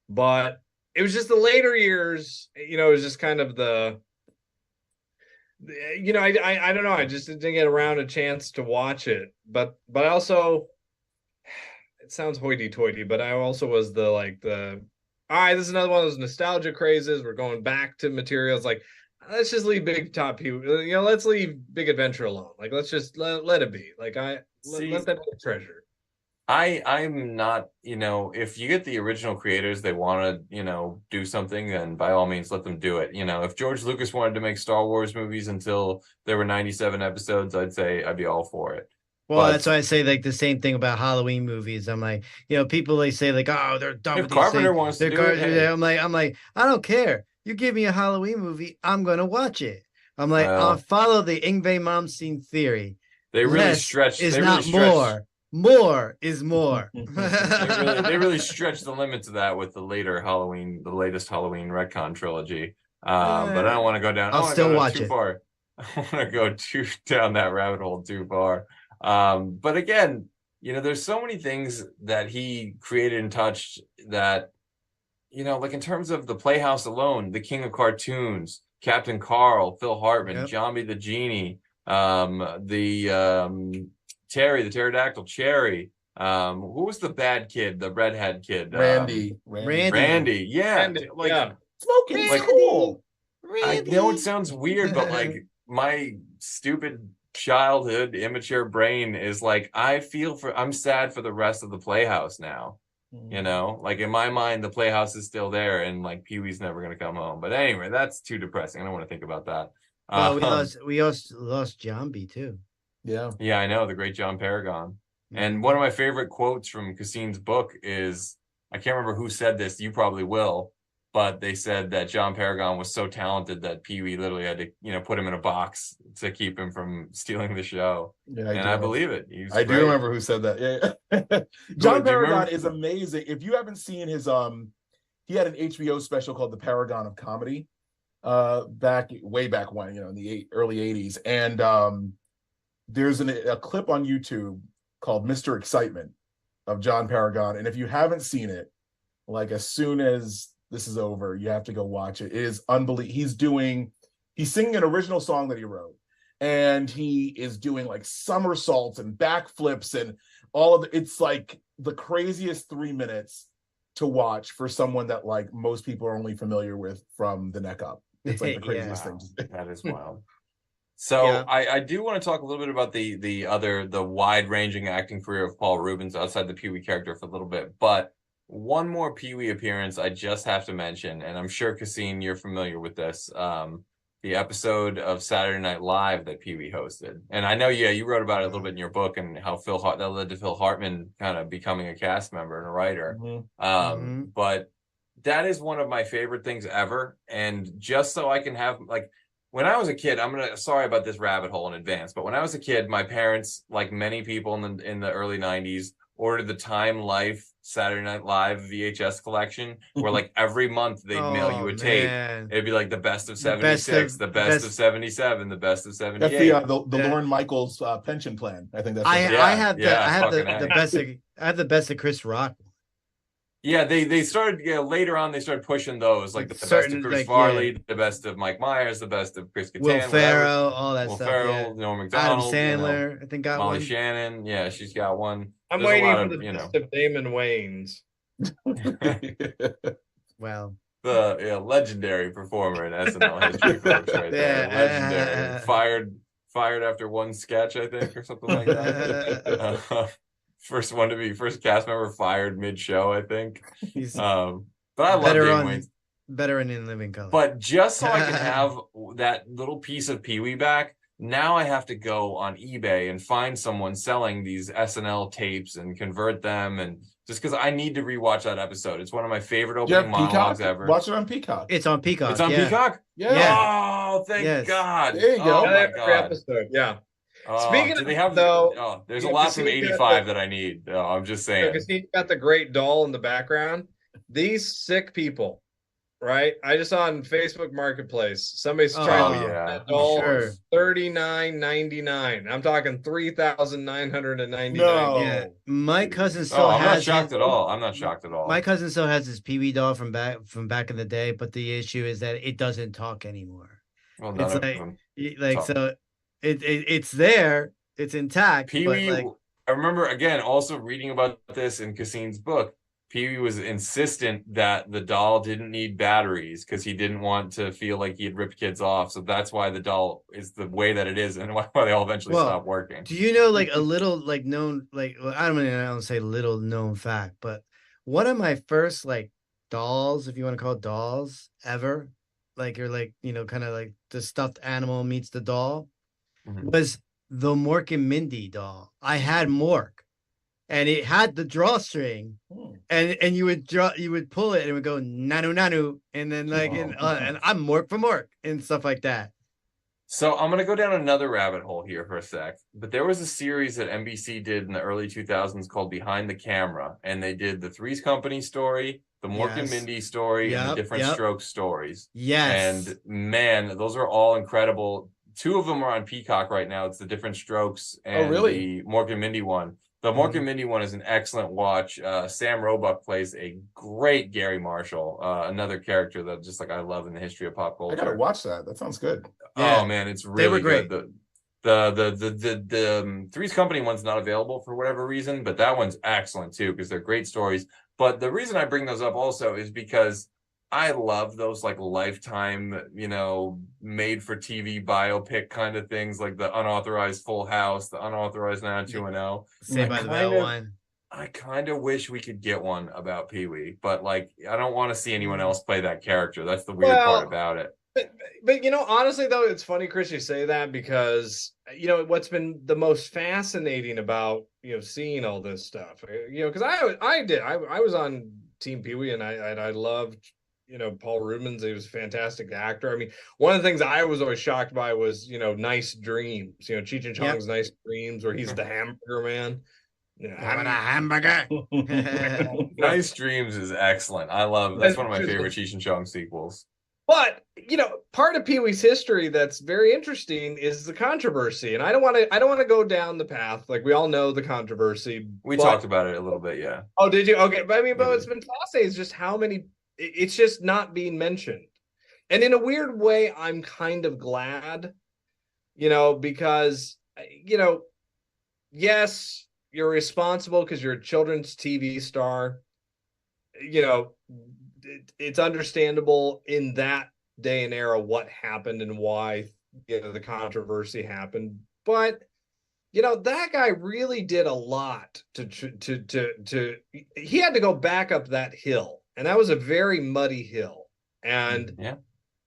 but it was just the later years. It was just kind of I don't know. I just didn't get around a chance to watch it, but also, it sounds hoity-toity, but I also was all right, this is another one of those nostalgia crazes. We're going back to materials like. Let's just leave Big Top Pee-wee. Let's leave Big Adventure alone. Like, let's just let it be. Like, let that be a treasure. I'm not, if you get the original creators, they want to, do something, then by all means, let them do it. If George Lucas wanted to make Star Wars movies until there were 97 episodes, I'd say I'd be all for it. Well, that's why I say like the same thing about Halloween movies. I'm like, people, they say like, oh, they're dumb. If Carpenter wants to do it, I'm like, I don't care. You give me a Halloween movie, I'm gonna watch it. I'm like, I'll follow the Yngwie Malmsteen theory. They really stretch. Is not more. More is more. they really stretch the limits of that with the latest Halloween retcon trilogy. But I don't want to go down. I'll still watch it. Far. I want to go down that rabbit hole too far. But again, there's so many things that he created and touched that. Like in terms of the Playhouse alone, the King of Cartoons, Captain Carl, Phil Hartman, Jambi the Genie, the pterodactyl Cherry. Who was the bad kid, the redhead kid? Randy. Yeah. Smoking is cool. I know it sounds weird, but like my stupid childhood immature brain is like, I'm sad for the rest of the Playhouse now. You know, like in my mind, the Playhouse is still there, and like Pee-wee's never gonna come home. But anyway, that's too depressing. I don't want to think about that. Well, we also lost Jambi too. Yeah, I know, the great John Paragon. And one of my favorite quotes from Caseen's book is, I can't remember who said this. You probably will. But they said that John Paragon was so talented that Pee-wee literally had to, put him in a box to keep him from stealing the show. Yeah, I believe it. I do remember who said that. Yeah. John Paragon is amazing. If you haven't seen his, he had an HBO special called The Paragon of Comedy, way back when, in the early 80s. And there's a clip on YouTube called Mr. Excitement of John Paragon. And if you haven't seen it, like as soon as this is over, you have to go watch it. It is unbelievable. He's singing an original song that he wrote, and he is doing like somersaults and backflips and all of it's like the craziest 3 minutes to watch for someone that like most people are only familiar with from the neck up. It's like the craziest thing. That is wild. So I do want to talk a little bit about the wide-ranging acting career of Paul Reubens outside the Pee-wee character for a little bit, but one more Pee-wee appearance I just have to mention, and I'm sure, Caseen, you're familiar with this, the episode of Saturday Night Live that Pee-wee hosted. And I know, you wrote about it a little bit in your book and how that led to Phil Hartman kind of becoming a cast member and a writer. But that is one of my favorite things ever. And just so I can have, like, when I was a kid, sorry about this rabbit hole in advance, but when I was a kid, my parents, like many people in the early 90s, ordered the Time Life Saturday Night Live VHS collection, where like every month they'd mail you a tape. It'd be like the best of 76, the best of 77, the best of 78. That's the Lorne Michaels pension plan. I think that's. I have the best of Chris Rock. Yeah, they started later on. They started pushing those, like the best of Chris Farley, the best of Mike Myers, the best of Chris Kattan, Will Ferrell, all that Will stuff. Ferrell, Norm Macdonald, Adam Sandler, I think got Molly one. Shannon, yeah, she's got one. I'm waiting for the best of Damon Wayans. Well, the legendary performer in SNL history, folks, right there. Legendary, fired after one sketch, I think, or something like that. First cast member fired mid-show, I think. But I love Damon Wayans. Better in Living Color. But just so I can have that little piece of Pee-wee back, now I have to go on eBay and find someone selling these SNL tapes and convert them, and just because I need to rewatch that episode. It's one of my favorite opening monologues ever. Watch it on Peacock. It's on Peacock. It's on Peacock? Yeah. Oh, thank God. There you go. Oh, my God. Episode. Yeah. Speaking of, they have there's a lot from '85 that I need. I'm just saying. Because he got the great doll in the background. These sick people, right? I just saw on Facebook Marketplace somebody's trying to get that doll for $39.99. I'm talking $3,999. No. Yeah. My cousin still has. I'm not shocked at all. I'm not shocked at all. My cousin still has his Pee-wee doll from back in the day, but the issue is that it doesn't talk anymore. Well, it's there, it's intact. Pee-wee, I remember again also reading about this in Caseen's book. Pee-wee was insistent that the doll didn't need batteries because he didn't want to feel like he had ripped kids off. So that's why the doll is the way that it is, and why they all eventually stopped working. Do you know like a little known I don't say little known fact, but one of my first like dolls, if you want to call it dolls, ever, like you're like kind of like the stuffed animal meets the doll. Was the Mork and Mindy doll. I had Mork, and it had the drawstring, and you would pull it and it would go nanu nanu, and then and I'm Mork for Mork and stuff like that. So I'm gonna go down another rabbit hole here for a sec. But there was a series that NBC did in the early 2000s called Behind the Camera, and they did the Three's Company story, the Mork and Mindy story, and the Different Strokes stories. Yes, and man, those are all incredible. Two of them are on Peacock right now. It's the Different Strokes and the Mork and Mindy one. The Mork and Mindy one is an excellent watch. Sam Roebuck plays a great Gary Marshall, another character that just like I love in the history of pop culture. I gotta watch that. That sounds good. Oh man, it's really good. The Three's Company one's not available for whatever reason, but that one's excellent too because they're great stories. But the reason I bring those up also is because I love those like Lifetime, you know, made for TV biopic kind of things, like the unauthorized Full House, the unauthorized 90210. Saved by the Bell one. I kind of wish we could get one about Pee-wee, but like I don't want to see anyone else play that character. That's the weird part about it. But you know, honestly though, it's funny, Chris, you say that, because you know what's been the most fascinating about, you know, seeing all this stuff, you know, because I was on Team Pee-wee, and I loved, you know, Paul Reubens. He was a fantastic actor. I mean, one of the things I was always shocked by was, you know, Nice Dreams, you know, Cheech and Chong's Nice Dreams, where he's the hamburger man. Yeah, having a hamburger. Nice Dreams is excellent. That's one of my favorite Cheech and Chong sequels. But you know, part of Pee-wee's history that's very interesting is the controversy, and I don't want to go down the path. Like, we all know the controversy. We talked about it a little bit, yeah. Oh, did you? Okay, but I mean, it's been fascinating. It's just how many. It's just not being mentioned, and in a weird way, I'm kind of glad. You know, because you know, yes, you're responsible because you're a children's TV star. You know, it's understandable in that day and era what happened and why, you know, the controversy happened. But you know, that guy really did a lot to he had to go back up that hill, and that was a very muddy hill. And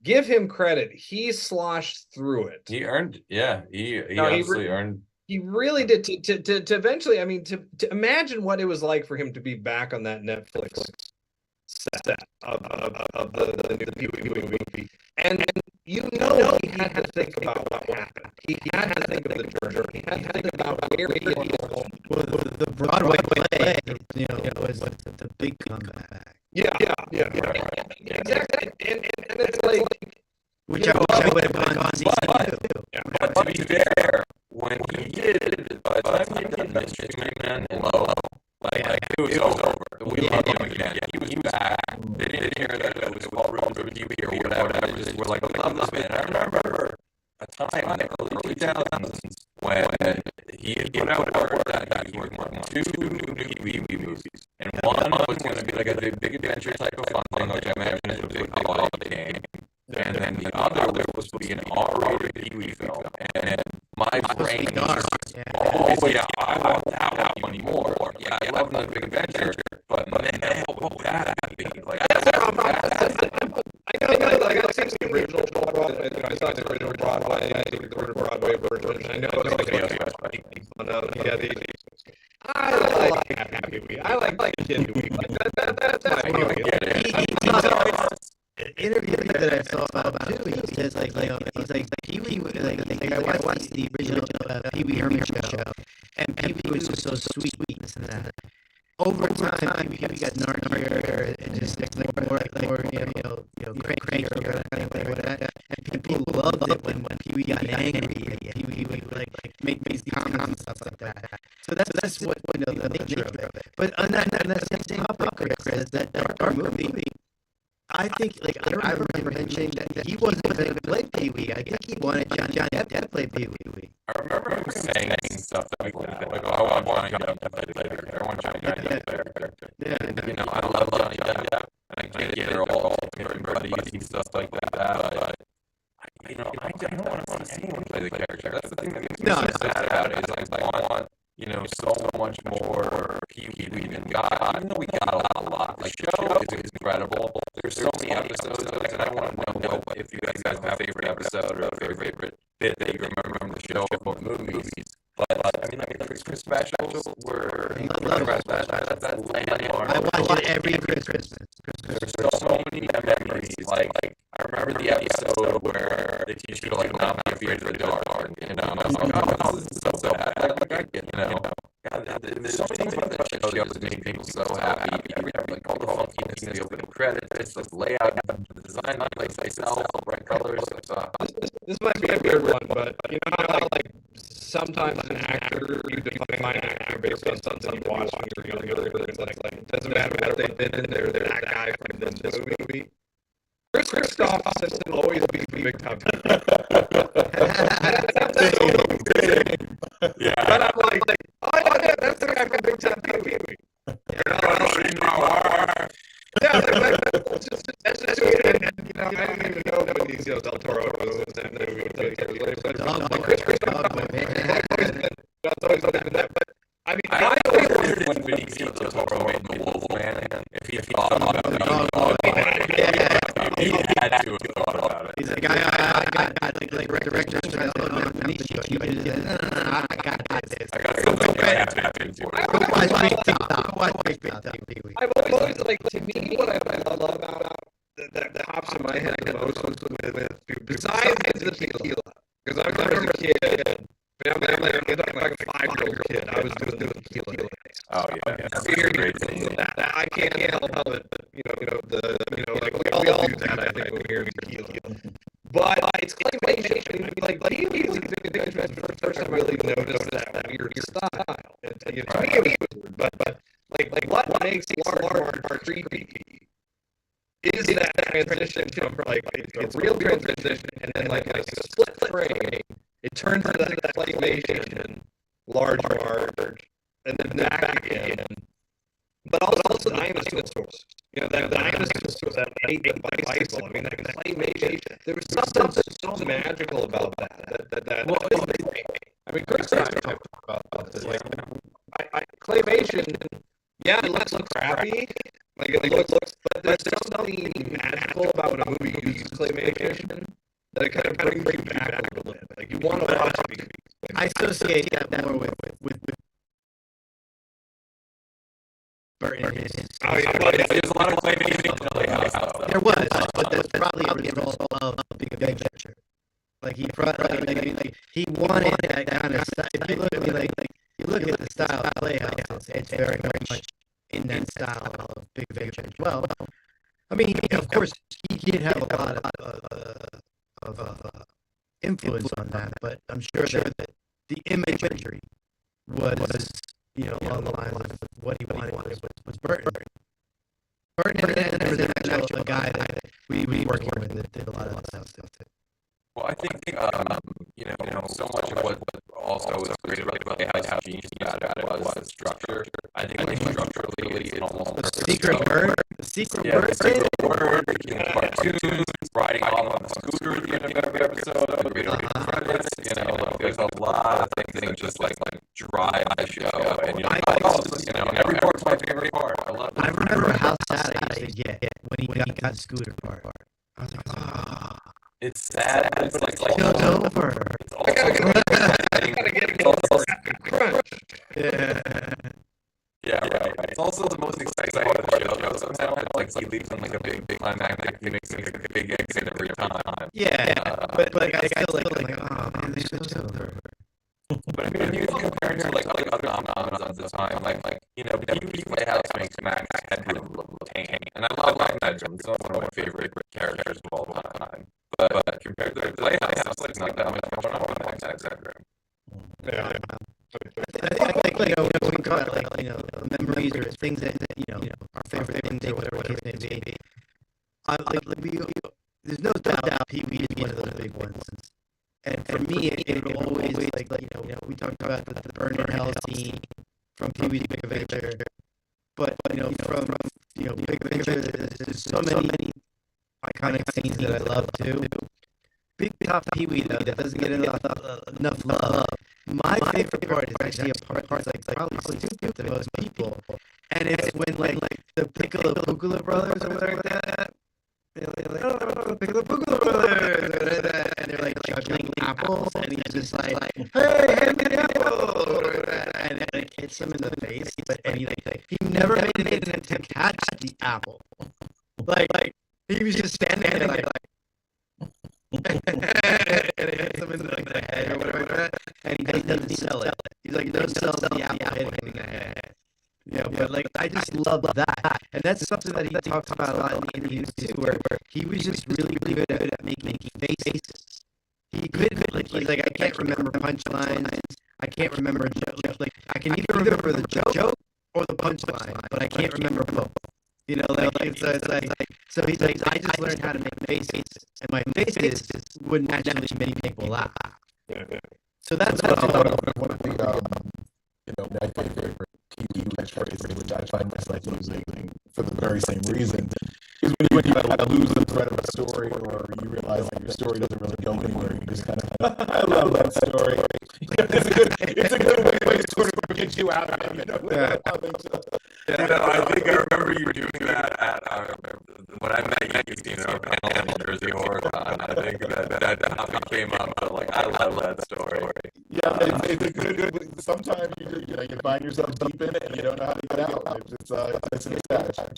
give him credit, he sloshed through it. He earned, he absolutely earned. He really did to eventually. I mean, to imagine what it was like for him to be back on that Netflix set of the new Pee-wee movie, and you know he had to think about what happened. He had to think of the journey. He had to think about where he was. Well, the Broadway play, you know, was the big comeback. Yeah, exactly. And it's like, which I would have gone on season 2. But to be fair, when he did, by the time he did Mystery Man and Low, like it was over. We loved him again. He was back. They didn't hear that it was Paul Reubens or Pee-wee or whatever. They just were like, we love this man. I remember a time in the early 2000s when he put out word that he was working on 2 new Pee-wee movies. And one was going to be like a big adventure type of fun thing, which I imagine is a big holiday game. And then the other was supposed to be an R-rated Pee-wee film. And my brain was I want that one anymore. Yeah, I love the big adventure, but man, what would that be? Like, I know, like, I've seen the original Broadway. I saw the original Broadway. I think the Broadway version. I know it's like I like Happy Wee. I like Kid Wee. That's my Pee-wee. Interview that I saw about too, he says like he's like Pee-wee, like I watched the original Pee-wee Herman show, and Pee-wee was just so sweet, this and that. Over time, Pee-wee got narkier and just more crankier, kind of thing like that. And people loved it when Pee-wee got angry. Pee-wee would like make comments and stuff like that. So that's what the nature of it. But on that same topic, Chris, that dark movie. I think, like, I remember him saying that he wasn't going to play Pee-wee. I think he wanted John Depp to play Pee-wee. I remember him saying stuff like that. Like, oh, I want Johnny Depp to play the character. I want Johnny Depp to play the character. Yeah. You know, I love Johnny Depp. And I get they're all buddies and stuff like that. But, you know, I don't want to see anyone play the character. That's the thing that makes me so sad about it. Is I want, you know, so much more Pee-wee than God. Even though we got a lot. The show is incredible. There's so many episodes of it, and I want to know if you guys have a favorite episode or a favorite bit that you remember from the show or the movies. But I mean, the Christmas specials were that's landmark. I watch it every Christmas. There's so many memories. Like I remember the episode where they teach you to like not be afraid of the dark, and I was like, oh, this is so bad. Like I get, you know. God, there's so many things about that show that make people so happy. Like all the funkiness, the opening credits, the layout, the design, the place itself, the bright colors. This might be a weird one, but you know how like sometimes an actor, you define an actor based on something you watch when you're younger. Like it doesn't matter what they've been in, they're that guy from this movie. Chris Stiles will always be Big Top. Yeah. But I'm like, oh yeah, that's the guy from Big Top Pee-wee. Yeah, that's Del Toro was in that movie. That's always been that. But I mean, I always wondered when Benicio del Toro made The Wolfman, if he thought about it. He had to have thought about it. He's like, I got like director. I got this. I got something I have to happen to. I've always like, to me, what I love about that pops in my head the most with besides the tequila, because I remember as a kid. I'm like a 5-year-old kid. I was doing the tequila. Oh yeah, that I can't help it. Like we all do that. I think when we hear tequila. But it's claymation. Like Pee-Wee was for the first time I really noticed that weird style. To me, it was weird. But like what makes large creepy is that transition from like it's a real transition, and then like a split frame. It turns into that claymation, large, and then back again. But also dinosaurs. That dinosaurs, that bicycle. I mean, that claymation. There was something so magical about that. Well, I mean, Chris and I talked about this. Like, claymation, yeah, it looks crappy. Like it looks, but there's something magical about a movie that uses claymation. That it kind of brings you back a little bit. Like you want to watch it. I associate that more with Burton. There's a lot of claymation in Playhouse. There was, but that's probably a result of Big Adventure. Like he wanted that kind of style. If you look at you look at the style of Playhouse, it's very much in that style of Big Adventure as well. I mean, of course, he did have a lot of influence on that, but I'm sure that the imagery was, along the lines of what he wanted was Burton. Burton was actually a guy that we were working with that did a lot of that stuff too. Well, I think so much of what also was great about Playhouse genius about it was the structure. I think structurally it's almost the secret word, cartoons, riding off on the scooter at the end of every episode, the credits. There's a lot of things that just like drive the show, and every part's my favorite part. I love it. I remember how sad I used to get when he got the scooter part. I was like, it's sad. It's like show's over. I gotta get it crunch. Yeah, right. It's also the most exciting part of the show. Somehow it's like he leaves on like a big climactic. He makes like a big exit every time. Yeah, but like I still like, oh man, the show's over. But I mean, if you compare it to like other phenomenons of the time, like Pee-Wee Playhouse makes Max Headroom look tame, and I love Headroom. It's one of my favorite characters of all time. But compared to Playhouse, it's like not that much going on with Max Headroom. Yeah. I think when we talk about memories or things that our favorite things or whatever the case may be, there's no doubt Pee-Wee is one of those big ones. And for me, it will always we talked about the burn in hell scene from Pee-Wee's Big Adventure, but from Big Adventure, there's so many iconic scenes that I love too. Big Top Pee-Wee though, that doesn't get enough love. My favorite part is actually a part that's like probably stupid to most people, and it's when like the Piccolo Pugula brothers or whatever like that. They're like, oh, Piccolo Pugula brothers, and they're like juggling apples, and he's just like, hey, hand me the apple, and it hits him in the face, and he never made an attempt to catch the apple. Like he was just standing there like and it hits him in the head or whatever like that, and he doesn't sell it. He's like, don't sell the apple hitting him in the head. But like I just love that, and that's something that he talks about a lot in the interviews too, where he was just really good at making faces. He could he's like, I can't remember punchlines, I can't remember a joke. Like I can either remember the joke or the punchline, but I can't remember both. So he's like, I just learned how to make faces, and my faces would naturally make people laugh. So that's what one of the my favorite Pee-Wee catchphrases, which I find myself using for the very same reason, is when you lose the thread of a story, or you realize like your story doesn't really go anywhere, you just kind of I love that story. It's a good way to sort of get you out of it. You know? Yeah. I think I remember you doing that at when I met you, our panel in New Jersey HorrorCon. I think that topic came up, but like I love that story. Yeah, it's a good. Sometimes you find yourself deep in it and you don't know how to get out. It's a mismatch.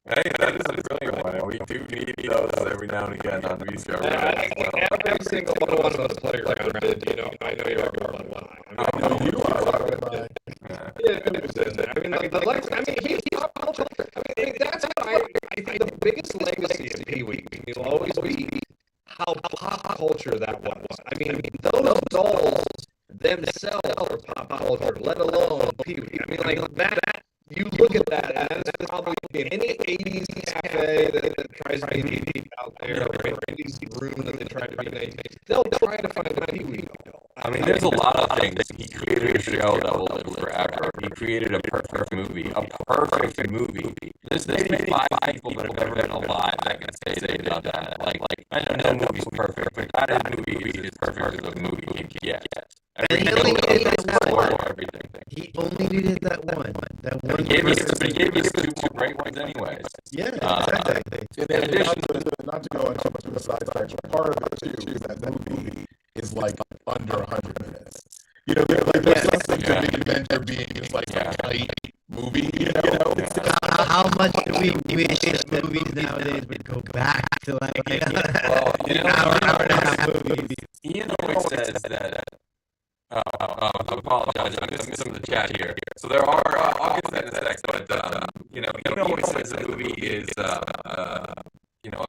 Hey, that is a brilliant one. We do need those every now and again on VCR Redux as well. Every single one of those players I know you're going one. I know you are. That's why I think the biggest legacy of Pee-Wee will always be how pop culture that was. I mean, those dolls themselves are pop culture, let alone Pee-Wee. I mean, like that. You look at that, and that's probably in any 80s cafe that tries to be deep out there, or 80s room that they try to be nice, they'll try to find a Pee-Wee doll. I mean, there's a lot of things. He created a show that will live forever. He created a perfect movie. There's maybe 5 people that have ever been alive that can say they've done that. Like I know no movie's perfect, but that movie is as perfect as a movie can get. He only needed that one. But he gave us 2 more great ones anyways. Yeah, exactly. In addition, not to go on too much of a side section, part of it too is that movie is like under 100 minutes. You know, there's something to Big Adventure being like a tight movie. You know, how much do we wish movies nowadays would go back to like an hour and a half movie? Ian always says that. I apologize. I missed some of the chat here. So there are. I'll get to that in a sec. But Ian always says the movie is a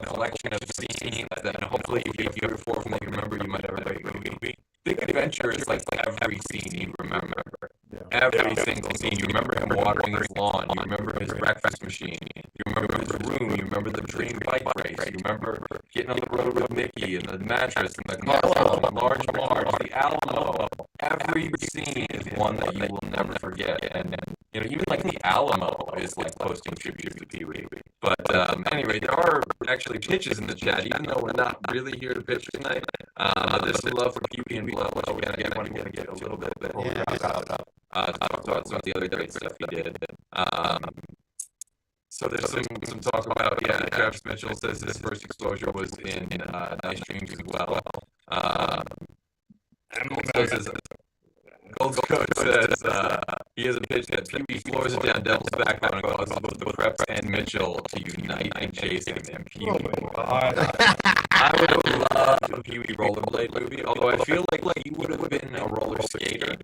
collection of scenes that hopefully, if you're before from what you remember, you might have a great movie. Big Adventure is like every scene you remember. Yeah. Every single scene. You remember him watering his lawn. You remember his breakfast machine. You remember his room. You remember the dream bike race. You remember getting on the road with Mickey and the mattress and the car phone, the large Marge, the Alamo. Every scene is one that you will never forget. And even like the Alamo is like posting tribute to Pee-Wee. But anyway, there are actually pitches in the chat, even though we're not really here to pitch tonight. There's some love for Pee-Wee and Blood, which again, I want to get a little bit before we wrap out. Talk about some of the other great stuff he did. So there's some talk about, Travis Mitchell says his first exposure was in Nice Dreams as well. Gold Coach says he has a pitch that Pee-Wee floors it down Devil's backbone and causes both the Preps and Mitchell to unite and chase him. And Pee-Wee. I would love a Pee-Wee rollerblade movie, although I feel like he would have been a roller skater.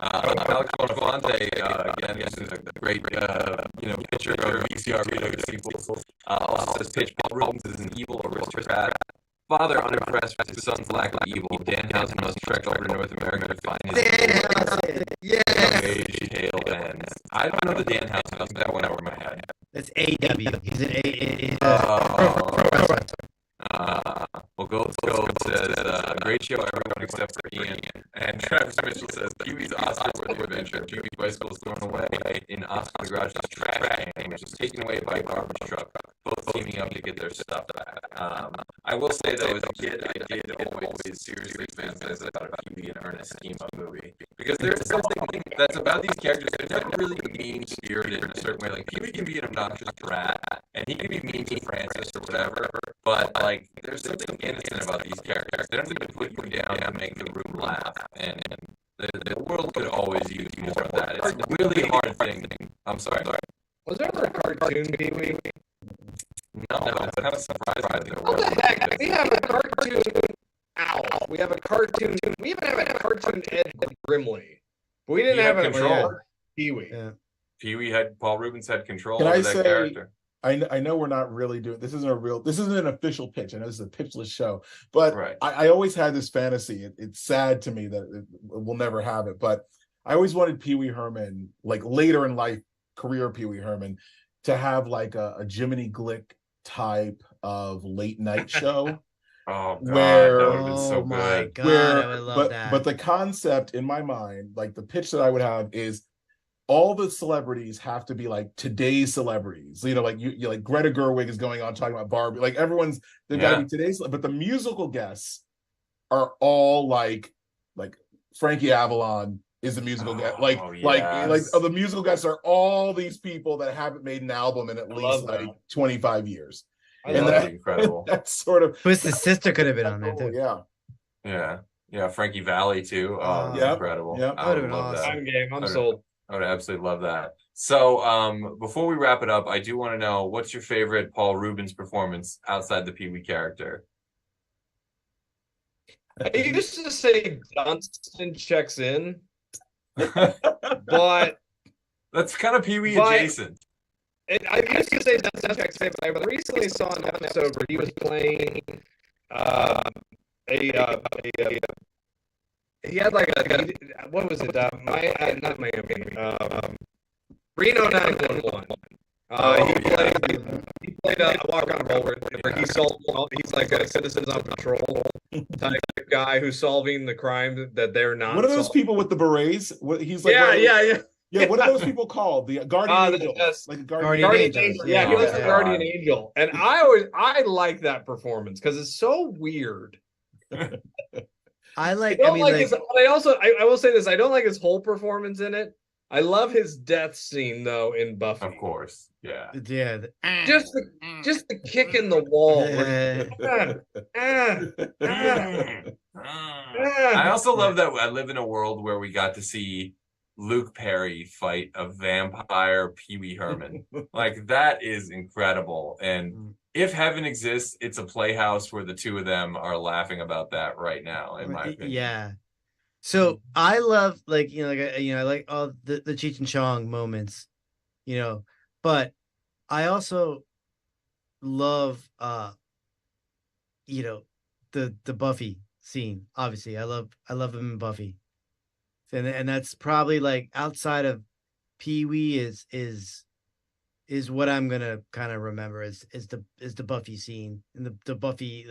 Alex Bonfante, again, this is a great, picture of VCR Redux sequels. Also says pitch Paul Reubens is an evil aristocrat. Father unimpressed with his son's lack of evil. Danhausen must trek over to North America to find his age tail ends. I don't know the Danhausen. That went over my head. That's AW. He's an A. Well, Gold says, great show, everyone except for Ian. And Travis Mitchell says, Pee-Wee's Oscar-worthy adventure. Pee-Wee's bicycle is thrown away in Oscar the Garage's trash can, which is taken away by a garbage truck, both teaming up to get their stuff back. I will say, though, as a kid, I did always seriously fantasize about a Pee-Wee and Ernest team-up movie. Because there is something that's about these characters. They're never really mean-spirited in a certain way. Like, Pee-Wee can be an obnoxious brat, and he can be mean to Francis or whatever, but, there's something innocent about these characters. They don't need to put you down to make the room laugh, and the world could always use more of that. It's a really hard thing. I'm sorry. Was there ever a cartoon Pee-Wee? No, but I'm surprised that there was. What the heck? We have a cartoon Owl. We have a cartoon. We even have a cartoon Ed Grimley. But we didn't have a control. Pee-Wee. Yeah. Pee-Wee Paul Reubens had control Can over I that say, character. I know we're not really doing this. This isn't an official pitch. I know this is a pitchless show, but right. I always had this fantasy. It's sad to me that we'll never have it, but I always wanted Pee-Wee Herman, like later in life, career Pee-Wee Herman, to have like a Jiminy Glick type of late night show. Oh God, where, that would have been so my good. God, I would love that. But the concept in my mind, like the pitch that I would have is all the celebrities have to be like today's celebrities. You know, like you like Greta Gerwig is going on talking about Barbie. Like they've got to be today's. But the musical guests are all like Frankie Avalon is a musical guest. Like the musical guests are all these people that haven't made an album in at least like 25 years. And that's incredible. That's sort of. Twisted Sister could have been on there too. Yeah, Frankie Valli too. Incredible. Yeah, I would love that. I'm sold. I would absolutely love that. So, before we wrap it up, I do want to know, what's your favorite Paul Reubens performance outside the Pee-wee character? I used to say Dunstan checks in, but that's kind of Pee-wee adjacent. I used to say Dunstan checks in, but I recently saw an episode where he was playing he had like what was it? Not Miami. Reno 911. He played a walk on roll where he's like a citizens on patrol type of guy who's solving the crime that they're not. What are those people with the berets? He's like, yeah. What are those people called? The guardian angel, like a guardian angel. Yeah, he was the guardian angel, and I like that performance because it's so weird. I will say this. I don't like his whole performance in it. I love his death scene though in Buffy. Of course, yeah. Just the kick in the wall. I also love that I live in a world where we got to see Luke Perry fight a vampire Pee-Wee Herman. Like, that is incredible. And if heaven exists, it's a Playhouse where the two of them are laughing about that right now, in my opinion. Yeah. So I love I like all the Cheech and Chong moments, but I also love the Buffy scene. Obviously, I love him in Buffy. And that's probably like outside of Pee-wee is what I'm gonna kind of remember is the Buffy scene and the Buffy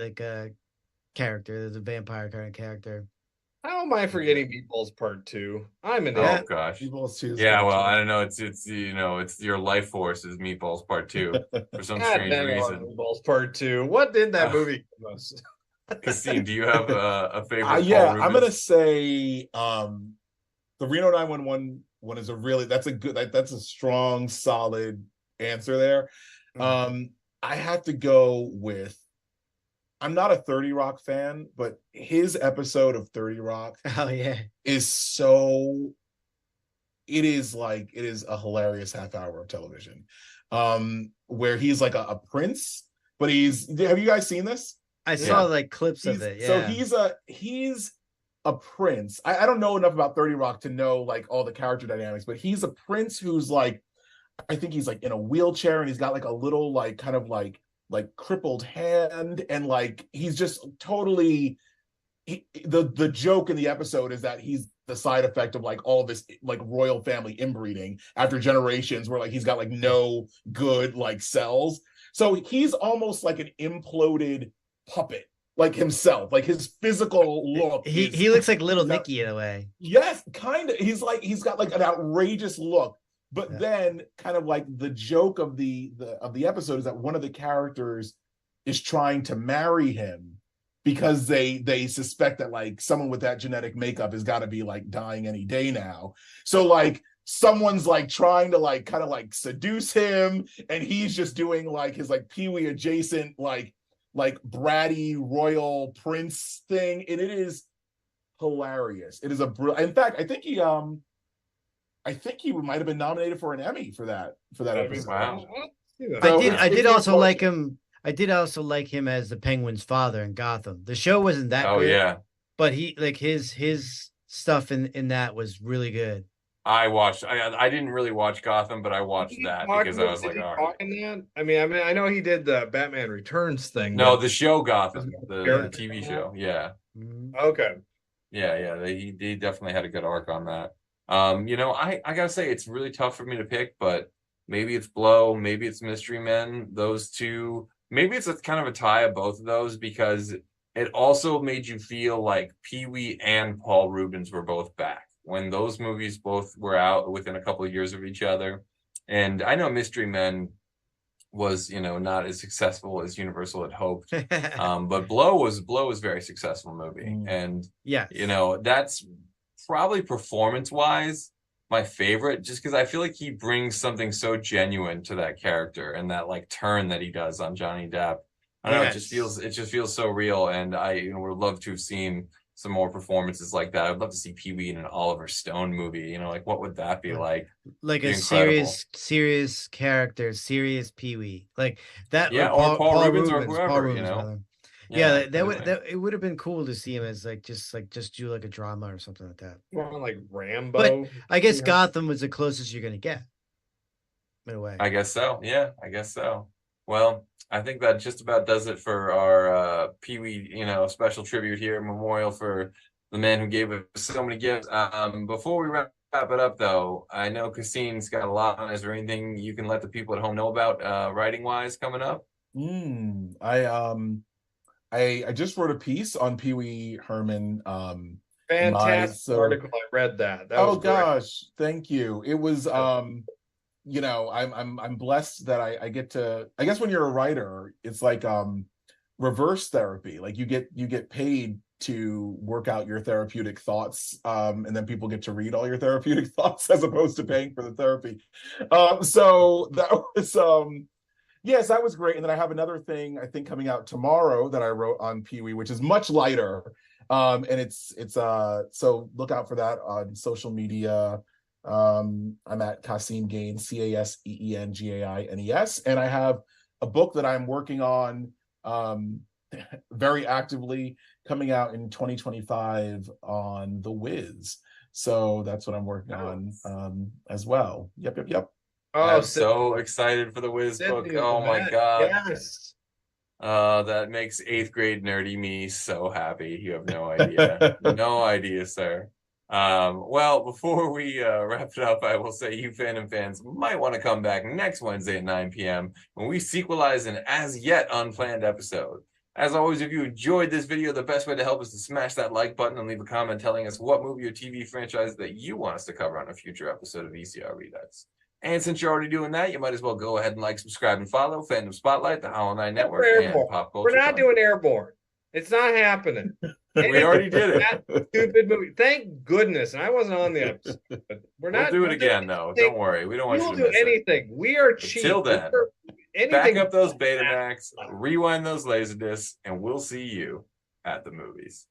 character, the vampire kind of character. How am I forgetting Meatballs Part 2? I'm in that. Oh gosh. Meatballs 2. Yeah, well, I don't know. It's your life force is Meatballs Part 2 for some strange reason. Meatballs Part 2. What did that movie give us? Caseen, do you have a favorite? I'm gonna say the Reno 911 one is that's a strong, solid answer there. I have to go with, I'm not a 30 Rock fan, but his episode of 30 Rock is it is a hilarious half hour of television. Where he's like a prince, but have you guys seen this? I saw clips of it. Yeah. So he's a prince. I don't know enough about 30 Rock to know like all the character dynamics, but he's a prince who's like, I think he's like in a wheelchair and he's got like a little kind of crippled hand, and like he's just totally the joke in the episode is that he's the side effect of like all this like royal family inbreeding after generations where like he's got like no good like cells. So he's almost like an imploded puppet, like himself, like his physical look. He looks like Little Nicky in a way. Yes, kind of. He's got like an outrageous look. But then kind of like the joke of the episode is that one of the characters is trying to marry him because they suspect that like someone with that genetic makeup has got to be like dying any day now. So like someone's like trying to like kind of like seduce him, and he's just doing like his like Pee-wee adjacent like bratty royal prince thing, and it is hilarious. It is in fact, I think he might have been nominated for an Emmy for that episode. Wow. I did also like him. I did also like him as the Penguin's father in Gotham. The show wasn't that good. Yeah. But he like his stuff in that was really good. I didn't really watch Gotham, but I watched that because I was like, all right. I mean, I know he did the Batman Returns thing. No, the show Gotham, the TV show. Yeah. Okay. Yeah. He definitely had a good arc on that. I gotta say it's really tough for me to pick, but maybe it's Blow, maybe it's Mystery Men. Those two, maybe it's a kind of a tie of both of those because it also made you feel like Pee-wee and Paul Reubens were both back. when those movies both were out within a couple of years of each other. And I know Mystery Men was, you know, not as successful as Universal had hoped. But Blow was a very successful movie. And yeah, you know, that's probably performance-wise my favorite, just because I feel like he brings something so genuine to that character and that like turn that he does on Johnny Depp. I don't know, it just feels so real, and I, you know, would love to have seen some more performances like that. I'd love to see Pee-wee in an Oliver Stone movie. You know, like what would that be like? Like a serious character, serious Pee-wee, like that. Yeah, or Paul Reubens or whoever. Paul Reubens, you know. Rather. Yeah, that it would have been cool to see him as like just do like a drama or something like that. More like Rambo. But I guess Gotham was the closest you're gonna get. In a way. I guess so. Yeah, I guess so. Well, I think that just about does it for our Pee-wee, you know, special tribute here, memorial for the man who gave us so many gifts. Before we wrap it up, though, I know Caseen's got a lot on. Is there anything you can let the people at home know about writing wise coming up? I just wrote a piece on Pee-wee Herman. Fantastic article. I read that. That was great. Gosh, thank you. It was you know, I'm blessed that I get to, I guess when you're a writer, it's like reverse therapy. Like you get paid to work out your therapeutic thoughts, and then people get to read all your therapeutic thoughts as opposed to paying for the therapy. So that was yes, that was great. And then I have another thing I think coming out tomorrow that I wrote on Pee-wee, which is much lighter. And it's so look out for that on social media. I'm at Caseen Gaines, CASEENGAINES, and I have a book that I'm working on very actively coming out in 2025 on The Wiz. So that's what I'm working on as well. Yep. Oh, I'm so excited for the Wiz book. Oh my God. Yes. That makes 8th grade nerdy me so happy. You have no idea. No idea, sir. Well, before we wrap it up, I will say you Fandom fans might want to come back next Wednesday at 9 p.m. when we sequelize an as yet unplanned episode. As always, if you enjoyed this video, the best way to help is to smash that like button and leave a comment telling us what movie or TV franchise that you want us to cover on a future episode of VCR Redux. And since you're already doing that, you might as well go ahead and like, subscribe, and follow Fandom Spotlite, the Hollow 9 Network, and Pop Culture. We're not doing Airborne. It's not happening. We already did it. That stupid movie. Thank goodness. And I wasn't on the episode. But we'll do it again, though. Don't worry. We don't want you to miss anything. We are cheap. Until then, back up those Betamax, rewind those Laserdiscs, and we'll see you at the movies.